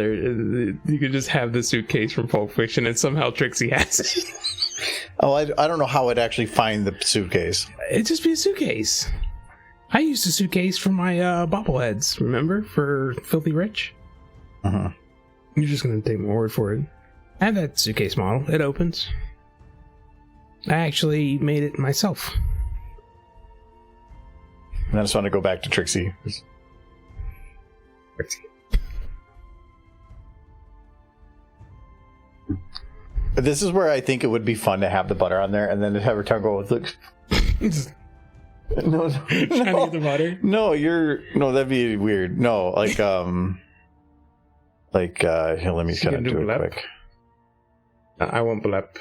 B: you could just have the suitcase from Pulp Fiction, and somehow Trixie has it.
A: Oh, I don't know how I'd actually find the suitcase.
B: It'd just be a suitcase. I used a suitcase for my bobbleheads, remember? For Filthy Rich?
A: Uh-huh.
B: You're just going to take my word for it. I have that suitcase model. It opens. I actually made it myself.
A: And I just want to go back to Trixie.
B: Trixie.
A: This is where I think it would be fun to have the butter on there, and then to have her tongue go, look. No,
B: Trying to get the butter?
A: No, that'd be weird. No, like, here, let me kind of do it
B: blep?
A: quick.
B: I won't blep.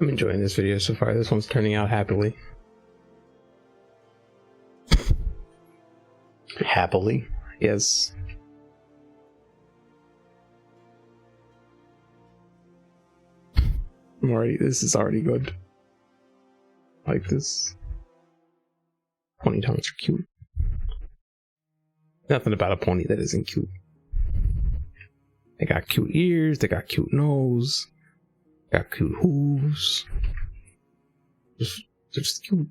B: I'm enjoying this video so far. This one's turning out happily.
A: Happily?
B: Yes. This is already good. I like this. Pony tongues are cute. Nothing about a pony that isn't cute. They got cute ears, they got cute nose. Got cute hooves. Just cute.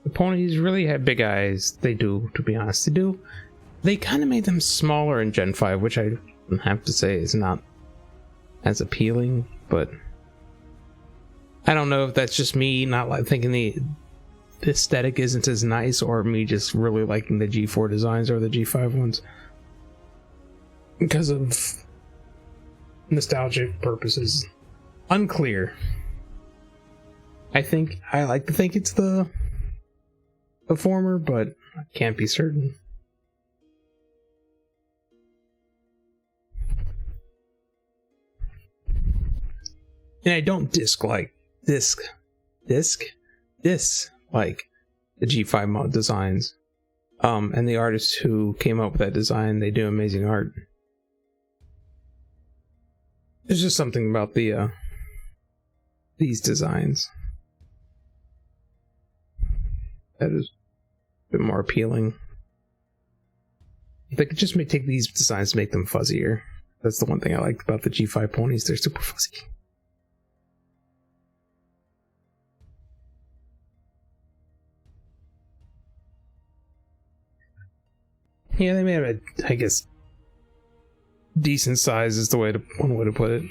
B: The ponies really have big eyes. They do, to be honest. They do. They kind of made them smaller in Gen 5, which I have to say is not as appealing, but I don't know if that's just me not like thinking the aesthetic isn't as nice, or me just really liking the G4 designs over the G5 ones because of nostalgic purposes. Unclear. I like to think it's the former, but I can't be certain. And I don't dislike like the G5 mod designs. And the artists who came up with that design, they do amazing art. There's just something about these designs that is a bit more appealing. If they could just take these designs and make them fuzzier. That's the one thing I liked about the G5 ponies. They're super fuzzy. Yeah, they made it, I guess, decent size is one way to put it.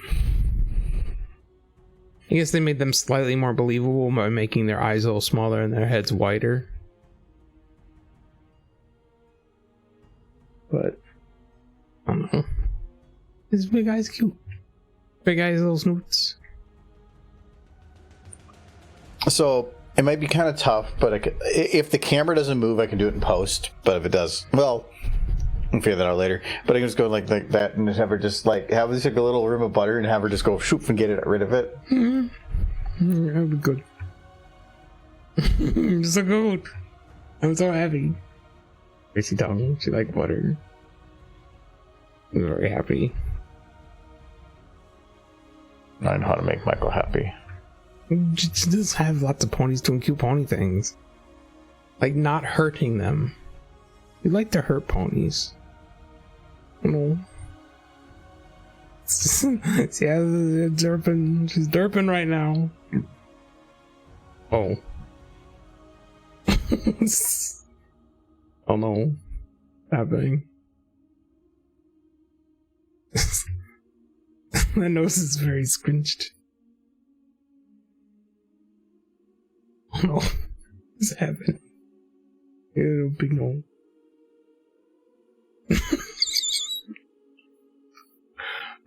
B: I guess they made them slightly more believable by making their eyes a little smaller and their heads wider. But I don't know. This big guy's cute. Big guy's little snoots.
A: So it might be kind of tough, but if the camera doesn't move, I can do it in post. But if it does, well, I'll figure that out later. But I can just go like that and just have her just like have this like a little rim of butter and have her just go shoop and get rid of it.
B: Mm-hmm. That would be good. So good. I'm so happy. Trixie tongue. She liked butter. I'm very happy.
A: I know how to make Michael happy.
B: She does have lots of ponies doing cute pony things. Like not hurting them. You like to hurt ponies. No. Yeah, derping. She's derping right now. Oh. Oh no. Happening. My nose is very squinched. Oh no. What's happening? Ew, big no.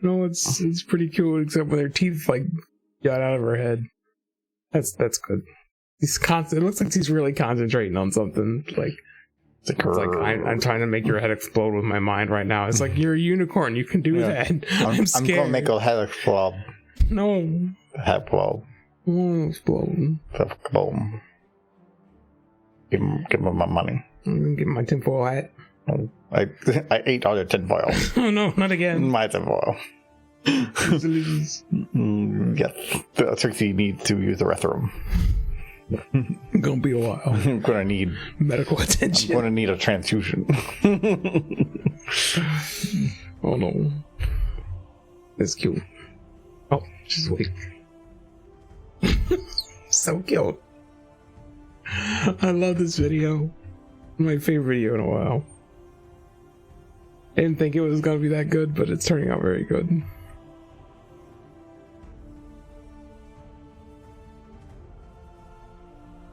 B: No, it's pretty cute, except when her teeth like got out of her head. That's good. It looks like she's really concentrating on something. It's like I'm trying to make your head explode with my mind right now. It's like you're a unicorn. You can do that. I'm scared.
A: I'm gonna make a head explode.
B: No.
A: Head explode.
B: Explode.
A: Boom. Give him my money.
B: I'm gonna get my tinfoil hat.
A: I ate all your tinfoil.
B: Oh no, not again.
A: My tinfoil. Yes. Trixie needs to use the restroom.
B: Gonna be a while.
A: I'm gonna need
B: medical attention.
A: I'm gonna need a transfusion.
B: Oh no. It's cute. Oh, she's weak. So cute. I love this video. My favorite video in a while. I didn't think it was gonna be that good, but it's turning out very good.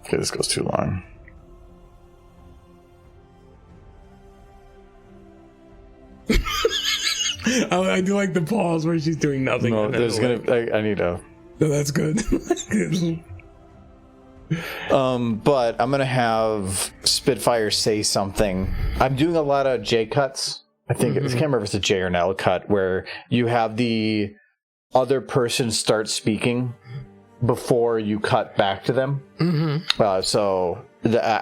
A: Okay, this goes too long.
B: I do like the pause where she's doing nothing.
A: No, there's gonna. I need a.
B: No, that's good.
A: But I'm gonna have Spitfire say something. I'm doing a lot of J cuts. I think I can't remember if it's a J or an L cut where you have the other person start speaking before you cut back to them. I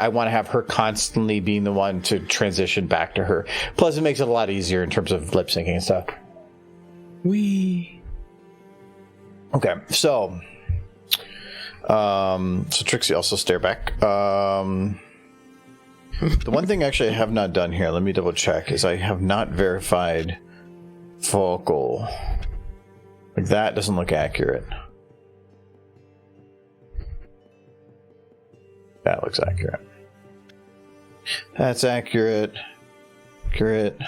A: want to have her constantly being the one to transition back to her. Plus, it makes it a lot easier in terms of lip syncing and stuff. Okay, so Trixie also stare back. The one thing actually I have not done here, let me double check, is I have not verified vocal. Like that doesn't look accurate. That looks accurate. That's accurate. Accurate.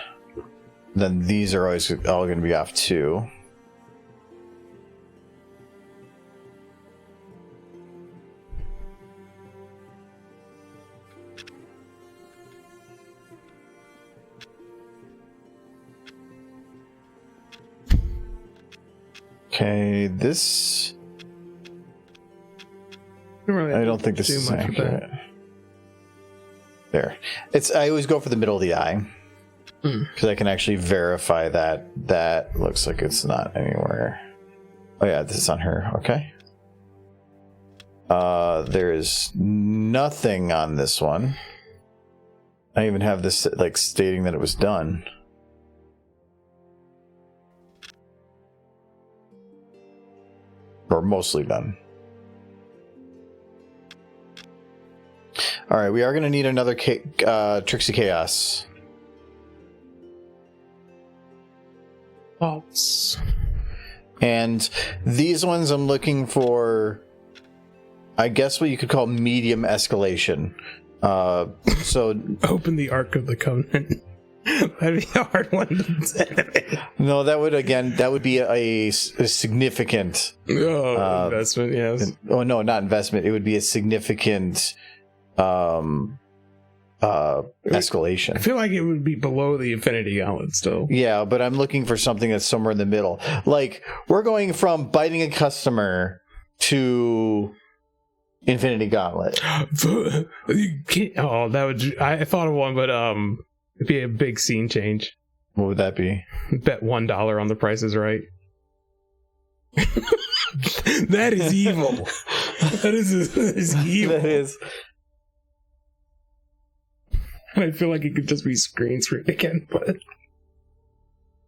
A: Then these are always all going to be off too. Okay, this... I don't think this is accurate. There. I always go for the middle of the eye. Because I can actually verify that. That looks like it's not anywhere. Oh yeah, this is on her. Okay. There is nothing on this one. I even have this like stating that it was done. Or mostly done. Alright, we are going to need another Trixie Chaos.
B: Thoughts.
A: And these ones I'm looking for, I guess what you could call medium escalation. So
B: open the Ark of the Covenant. That'd be a hard one to say.
A: No, that would be a significant
B: investment, yes.
A: Oh no, not investment. It would be a significant escalation.
B: I feel like it would be below the Infinity Gauntlet still.
A: Yeah, but I'm looking for something that's somewhere in the middle. Like, we're going from biting a customer to Infinity Gauntlet.
B: You can't, that would. I thought of one, but it'd be a big scene change.
A: What would that be?
B: Bet $1 on The Price is Right. That is evil. That is evil.
A: That is.
B: I feel like it could just be screen again, but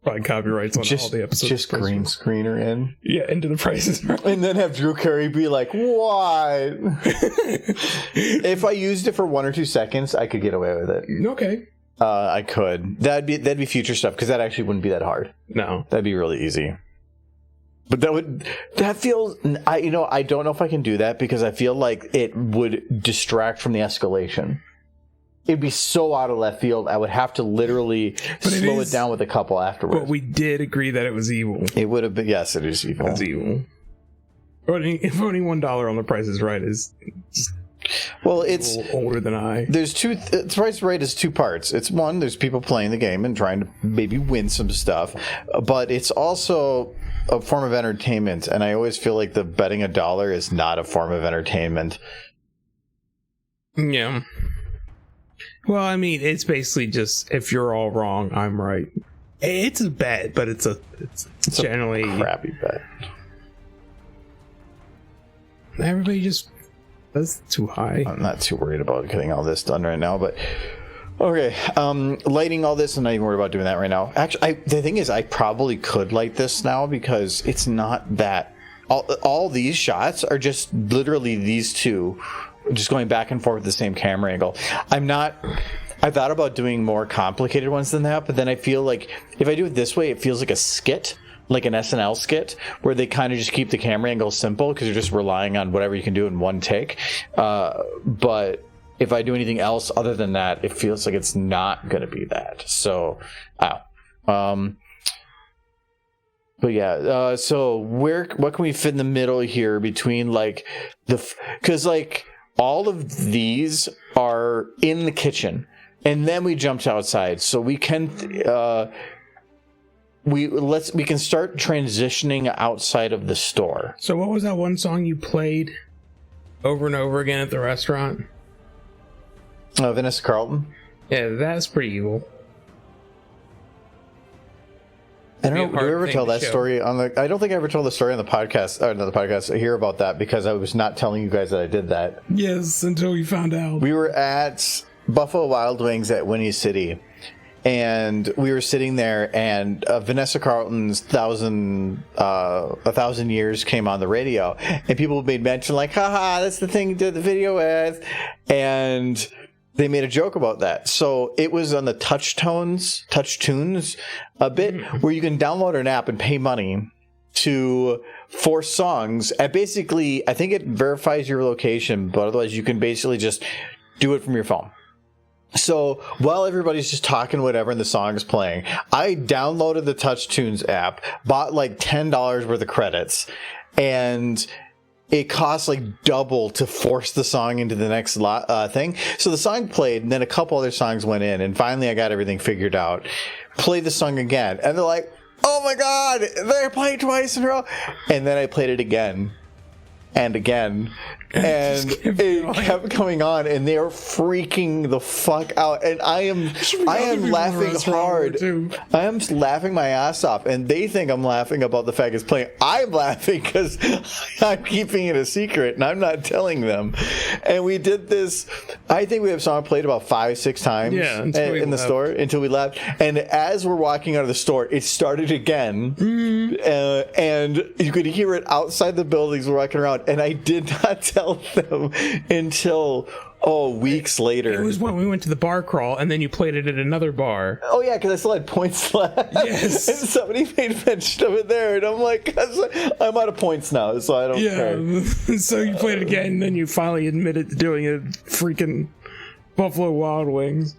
B: probably copyrights on all the episodes.
A: Just green screener in.
B: Yeah, into The Price is Right.
A: And then have Drew Carey be like, what? If I used it for 1 or 2 seconds, I could get away with it.
B: Okay.
A: I could. That'd be future stuff, because that actually wouldn't be that hard.
B: No.
A: That'd be really easy. But that feels, I don't know if I can do that, because I feel like it would distract from the escalation. It'd be so out of left field. I would have to literally slow it down with a couple afterwards.
B: But we did agree that it was evil.
A: It would have been, yes, it is evil.
B: It's evil. Voting $1 on The Price is Right is just
A: it's
B: a little older than I.
A: There's The Price is Right is 2 parts. It's one, there's people playing the game and trying to maybe win some stuff, but it's also a form of entertainment, and I always feel like the betting $1 is not a form of entertainment.
B: Yeah. Well, I mean, it's basically just, if you're all wrong, I'm right. It's a bet, but it's generally
A: a crappy bet.
B: Everybody just, that's too high.
A: I'm not too worried about getting all this done right now, but okay. Lighting all this, I'm not even worried about doing that right now. Actually, the thing is, I probably could light this now, because it's not that. All these shots are just literally these two just going back and forth with the same camera angle. I thought about doing more complicated ones than that, but then I feel like if I do it this way, it feels like a skit, like an SNL skit, where they kind of just keep the camera angle simple because you're just relying on whatever you can do in one take. But if I do anything else other than that, it feels like it's not going to be that. So, but yeah, so what can we fit in the middle here between because all of these are in the kitchen, and then we jumped outside, so we can we can start transitioning outside of the store.
B: So what was that one song you played over and over again at the restaurant?
A: Vanessa Carlton.
B: Yeah, that's pretty evil.
A: I don't know. Do you ever tell that story on the? I don't think I ever told the story on the podcast. Or not the podcast. I hear about that because I was not telling you guys that I did that.
B: Yes, until you found out.
A: We were at Buffalo Wild Wings at Winnie City, and we were sitting there, and Vanessa Carlton's "A Thousand Years" came on the radio, and people made mention like, "Haha, that's the thing you did the video with," and they made a joke about that. So it was on the Touch Tunes a bit, where you can download an app and pay money to force songs. And basically, I think it verifies your location, but otherwise you can basically just do it from your phone. So while everybody's just talking whatever and the song is playing, I downloaded the Touch Tunes app, bought like $10 worth of credits, and it costs like double to force the song into the next thing. So the song played, and then a couple other songs went in, and finally I got everything figured out. Played the song again, and they're like, "Oh my god, they're playing twice in a row!" And then I played it again and again, and it kept coming on, and they are freaking the fuck out, and I am laughing hard. I am laughing my ass off, and they think I'm laughing about the fact it's playing. I'm laughing because I'm keeping it a secret, and I'm not telling them. And we did this. I think we have song played about 5-6 times in the store until we left. And as we're walking out of the store, it started again, and you could hear it outside the buildings. We're walking around. And I did not tell them until weeks later.
B: It was when we went to the bar crawl, and then you played it at another bar.
A: Oh yeah, because I still had points left.
B: Yes.
A: And somebody made mention of it there, and I'm like, I'm out of points now, so I don't care.
B: So you played it again, and then you finally admitted to doing it. Freaking Buffalo Wild Wings.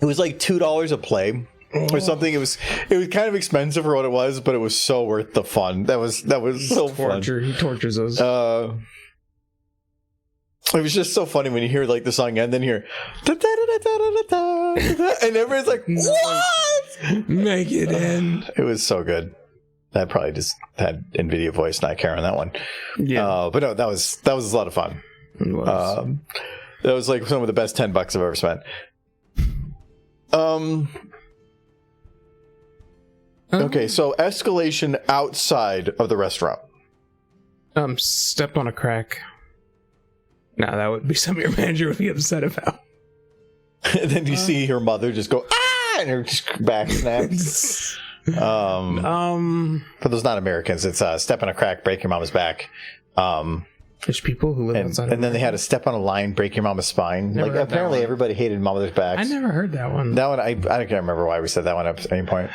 A: It was like $2 a play. Or something. It was kind of expensive for what it was, but it was so worth the fun. That was so
B: torture.
A: fun.
B: He tortures us.
A: It was just so funny when you hear like the song and then you hear and everyone's like, "What?
B: Make it end."
A: It was so good. That probably just had NVIDIA voice, not Karen, that one.
B: Yeah.
A: But no, that was a lot of fun.
B: It was.
A: That was like some of the best $10 I've ever spent. Okay, so escalation outside of the restaurant.
B: Step on a crack. Now that would be something your manager would be upset about.
A: And then you see her mother just go, ah, and her just back snaps. For those not Americans, it's step on a crack, break your mama's back.
B: There's people who live outside.
A: And then they had a step on a line, break your mama's spine.
B: Never
A: like apparently everybody hated mother's backs.
B: I never heard that one.
A: That one I can't remember why we said that one at any point.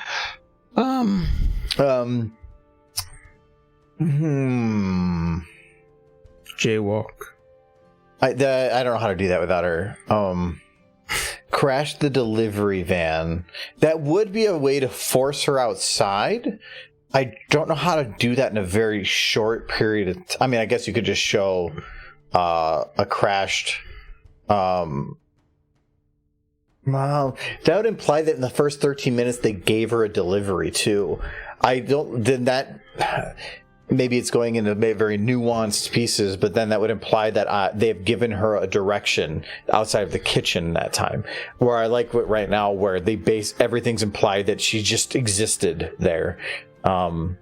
B: Jaywalk.
A: I don't know how to do that without her. Crash the delivery van. That would be a way to force her outside. I don't know how to do that in a very short period of time. I mean, I guess you could just show a crashed. Well, that would imply that in the first 13 minutes they gave her a delivery too. Maybe it's going into very nuanced pieces, but then that would imply that they have given her a direction outside of the kitchen that time. Where I like it right now, where they base everything's implied that she just existed there. Keep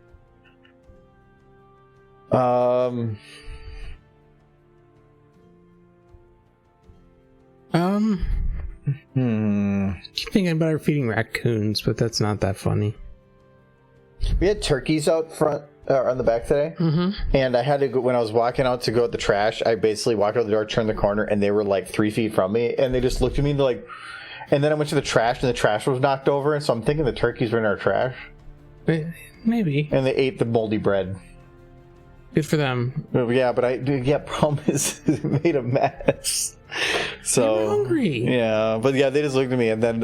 B: thinking about her feeding raccoons, but that's not that funny.
A: We had turkeys out front. On the back today, and I had to go when I was walking out to go at the trash. I basically walked out the door, turned the corner, and they were like 3 feet from me, and they just looked at me and they're like. And then I went to the trash, and the trash was knocked over, and so I'm thinking the turkeys were in our trash.
B: Maybe.
A: And they ate the moldy bread.
B: Good for them.
A: Yeah, but problem is it made a mess. So
B: they were hungry.
A: Yeah, but yeah, they just looked at me, and then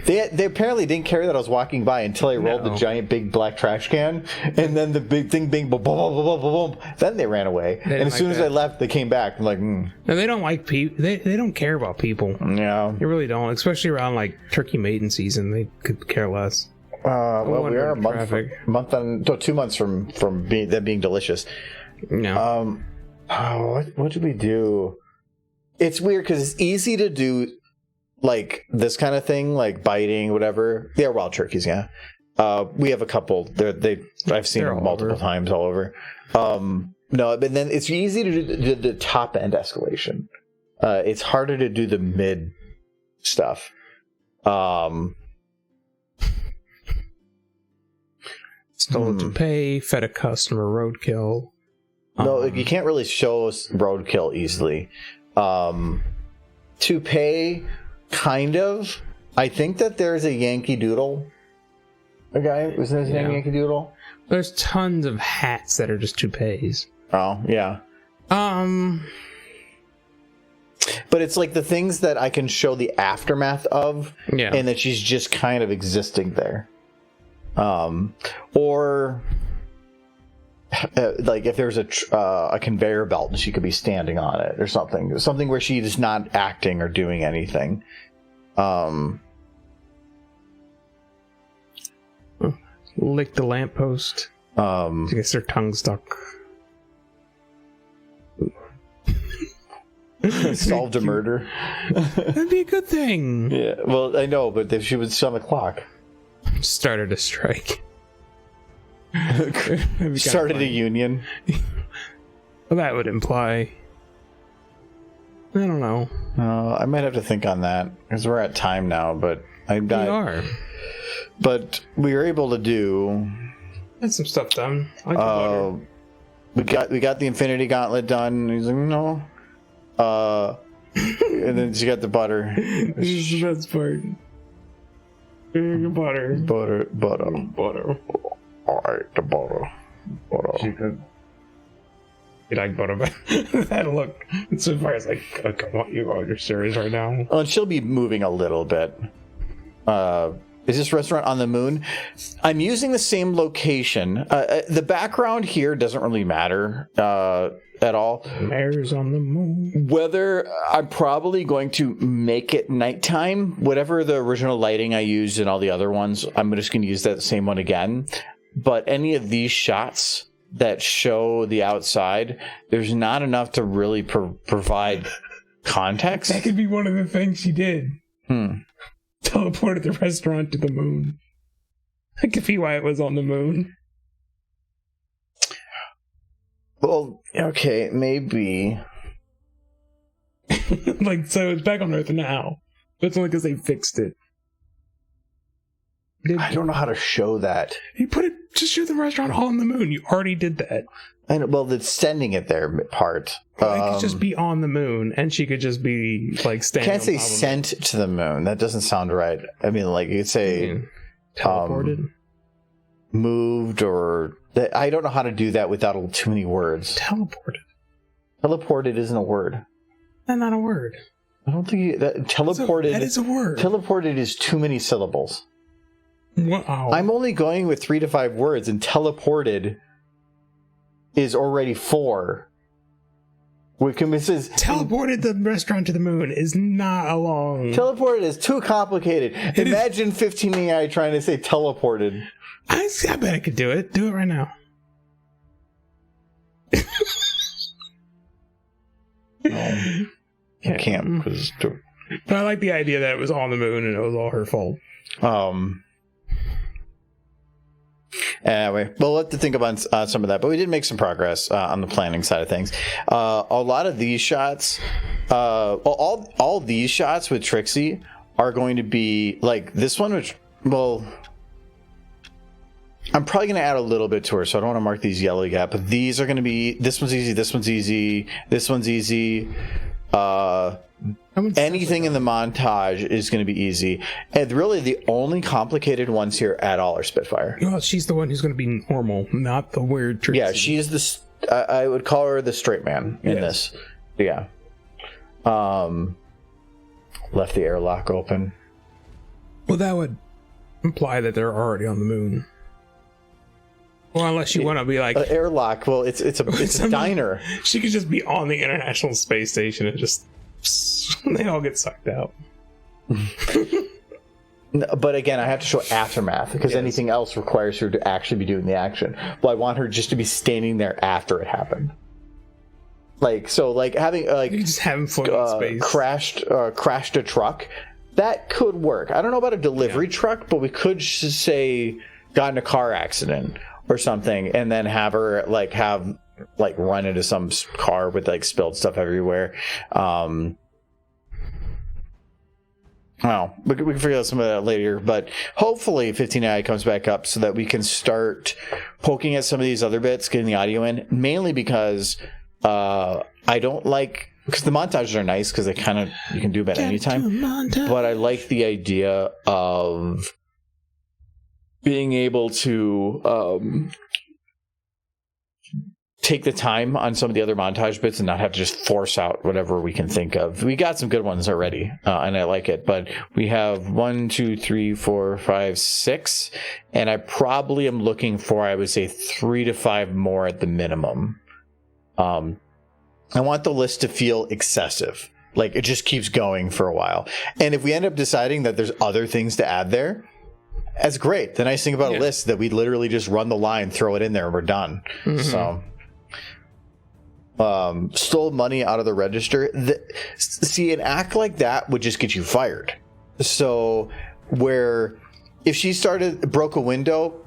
A: they apparently didn't care that I was walking by until I rolled the giant big black trash can, and then the big thing boom, boom, boom, boom, boom, boom. Then they ran away, and as soon as I left, they came back. I'm like,
B: No, they don't like people. They don't care about people.
A: Yeah,
B: they really don't, especially around like turkey mating season. They could care less.
A: Well, we are a month on 2 months from them being delicious.
B: No.
A: What did we do? It's weird because it's easy to do like this kind of thing, like biting, whatever. They're wild turkeys, yeah. We have a couple. I've seen them multiple times all over. No, but then it's easy to do the top end escalation. It's harder to do the mid stuff.
B: Stole to pay, fed a customer roadkill.
A: No, you can't really show roadkill easily. To pay, kind of. I think that there's a Yankee Doodle. A guy, wasn't his name Yankee Doodle?
B: There's tons of hats that are just toupees.
A: Oh, yeah. But it's like the things that I can show the aftermath of, and that she's just kind of existing there. Or like if there's a conveyor belt and she could be standing on it or something where she is not acting or doing anything.
B: Lick the lamppost. I guess their tongue stuck.
A: Solved a murder.
B: That'd be a good thing.
A: Yeah, well, I know, but if she was on the clock.
B: Started a strike.
A: Started a union.
B: Well, that would imply. I don't know.
A: I might have to think on that because we're at time now, but I'm not.
B: We are.
A: But we were able to do.
B: Had some stuff done. I like
A: we got the Infinity Gauntlet done. He's like, no. And then she got the butter.
B: This is the best part. Butter.
A: Alright, the butter.
B: You like butter? That look. So far, it's like, come on, you're serious right now?
A: Well, and she'll be moving a little bit. Is this restaurant on the moon? I'm using the same location. The background here doesn't really matter at all.
B: Mayor's on the moon.
A: Whether I'm probably going to make it nighttime, whatever the original lighting I used in all the other ones, I'm just going to use that same one again. but any of these shots that show the outside, there's not enough to really provide context.
B: That could be one of the things she did. Teleported the restaurant to the moon. That could be why it was on the moon.
A: Well, okay, maybe.
B: Like, so it's back on Earth now. But it's only because they fixed it.
A: I don't know how to show that.
B: You put it, just show the restaurant on the moon. You already did that.
A: Well, the sending it there part.
B: It could just be on the moon, and she could just be, like, standing
A: Can't say sent to the moon. That doesn't sound right. I mean, like, you could say...
B: teleported?
A: Moved, or... I don't know how to do that without too many words.
B: Teleported.
A: Teleported isn't a word.
B: That's not a word.
A: I don't think... teleported...
B: That is a word.
A: Teleported is too many syllables.
B: Wow.
A: I'm only going with 3 to 5 words, and teleported is already 4.
B: Teleported the restaurant to the moon is not a long...
A: Teleported is too complicated. Imagine 15 AI trying to say teleported.
B: I bet I could do it. Do it right now.
A: I can't.
B: But I like the idea that it was on the moon and it was all her fault.
A: Anyway, we'll have to think about some of that, but we did make some progress on the planning side of things. A lot of these shots, all these shots with Trixie are going to be like this one, which, well, I'm probably going to add a little bit to her, so I don't want to mark these yellow yet, but these are going to be, this one's easy, this one's easy, this one's easy. Anything in the montage is going to be easy, and really the only complicated ones here at all are Spitfire.
B: Well, she's the one who's going to be normal, not the weird Trixie.
A: Yeah, she is the. I would call her the straight man in this. Yeah. Left the airlock open.
B: Well, that would imply that they're already on the moon. Well, unless you want to be like
A: airlock. Well, it's a diner.
B: She could just be on the International Space Station and just they all get sucked out.
A: But again, I have to show aftermath because anything else requires her to actually be doing the action. Well, I want her just to be standing there after it happened. Like having
B: you just have him float in space.
A: crashed a truck. That could work. I don't know about a delivery truck, but we could just say got in a car accident or something, and then have her run into some car with spilled stuff everywhere. Well, we can figure out some of that later, but hopefully 15AI comes back up so that we can start poking at some of these other bits, getting the audio in, mainly because I don't like, because the montages are nice because you can do them at any time, but I like the idea of being able to take the time on some of the other montage bits and not have to just force out whatever we can think of. We got some good ones already, and I like it, but we have 1, 2, 3, 4, 5, 6, and I probably am looking for, I would say, 3 to 5 more at the minimum. I want the list to feel excessive. Like, it just keeps going for a while. And if we end up deciding that there's other things to add there, that's great. The nice thing about a list is that we literally just run the line, throw it in there, and we're done. Mm-hmm. So... stole money out of the register. See, an act like that would just get you fired. So, where if she broke a window,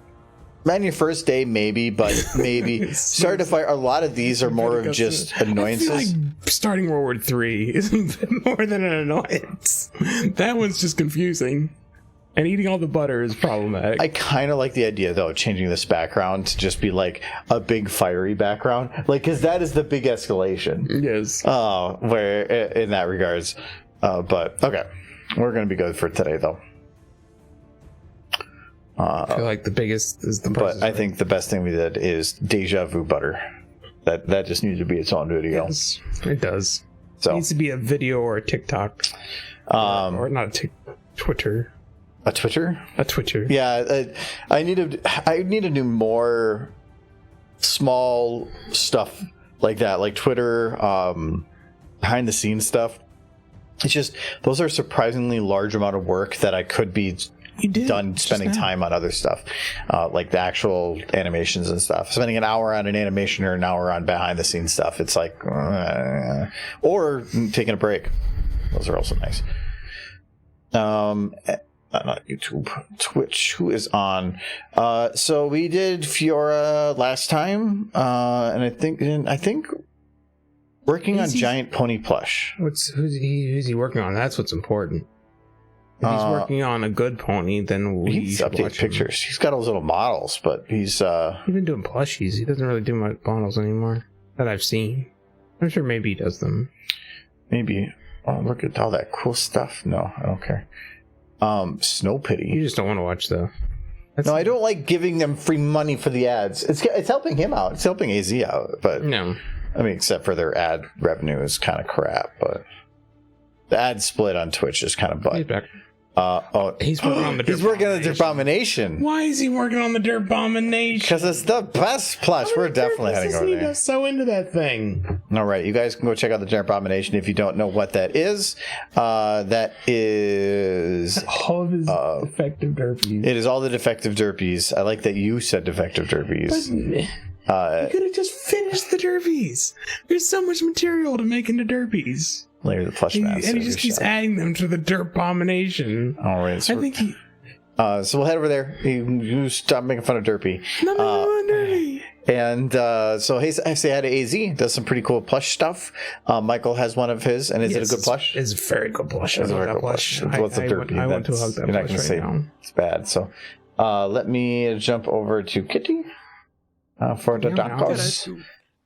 A: man, your first day maybe, but maybe started to fire. A lot of these are more of just annoyances.
B: I feel like starting World War III is a bit more than an annoyance. That one's just confusing. And eating all the butter is problematic. I
A: kind of like the idea, though, of changing this background to just be like a big fiery background. Like, because that is the big escalation.
B: Yes.
A: Where, in that regards. But, okay. We're going to be good for today, though.
B: I feel like the biggest is the price.
A: But I think the best thing we did is deja vu butter. That just needs to be its own video.
B: Yes, it does.
A: So.
B: It needs to be a video or a TikTok. Or not a Twitter.
A: A Twitter?
B: A Twitter.
A: Yeah, I need to do more small stuff like that, like Twitter, behind the scenes stuff. It's just those are surprisingly large amount of work that I could be done spending time on other stuff, like the actual animations and stuff. Spending an hour on an animation or an hour on behind the scenes stuff, it's like, or taking a break. Those are also nice. Not YouTube, Twitch. Who is on? So we did Fiora last time, and I think working on Giant Pony plush.
B: Who's he working on? That's what's important. If he's working on a good pony, then
A: he's updated pictures. He's got all those little models, but he's
B: been doing plushies. He doesn't really do much models anymore that I've seen. I'm sure maybe he does them.
A: Maybe. Oh, look at all that cool stuff. No, I don't care. Snow Pity.
B: You just don't want to watch the.
A: No, I don't like giving them free money for the ads. It's helping him out. It's helping AZ out, but
B: no.
A: I mean, except for their ad revenue is kind of crap, but the ad split on Twitch is kind of butt.
B: He's back.
A: He's working on the Derpomination.
B: Why is he working on the Derpomination?
A: Because it's the best plush. We're definitely heading over there.
B: He's so into that thing.
A: All right, you guys can go check out the Derpomination if you don't know what that is. That is
B: all of his defective derpies.
A: It is all the defective derpies. I like that you said defective derpies.
B: You could have just finished the derpies. There's so much material to make into derpies.
A: Later the plush master.
B: And he just keeps adding them to the Derpomination.
A: All right. So
B: I think he...
A: so we'll head over there. You stop making fun of Derpy.
B: No, Derpy.
A: And so hey, I say hi to AZ. Does some pretty cool plush stuff. Michael has one of his. And is it a good plush?
B: It's a very good plush.
A: It's a very good plush. What's a Derpy?
B: I want to hug that
A: you're not
B: plush
A: gonna say
B: now.
A: It's bad. So let me jump over to Kitty for the doctors.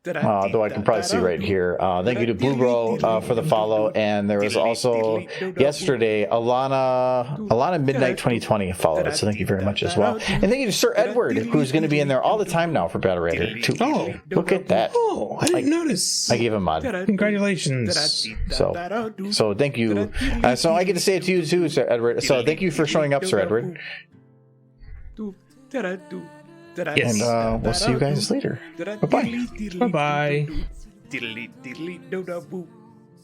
A: Though I can probably see right here. Thank you to Blue Bro for the follow, and there was also yesterday Alana Midnight 2020 followed, so thank you very much as well. And thank you to Sir Edward, who's going to be in there all the time now for Battle Raider 2.
B: Oh,
A: look at that!
B: Oh, I didn't notice.
A: I gave him mod.
B: Congratulations!
A: So thank you. So I get to say it to you too, Sir Edward. So thank you for showing up, Sir Edward.
B: Yes.
A: And we'll see you guys later. Bye-bye.
B: Bye-bye.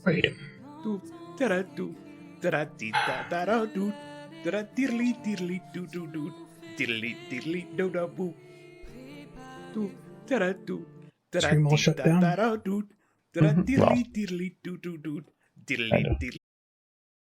B: Wait. Stream all shut down?
A: Well,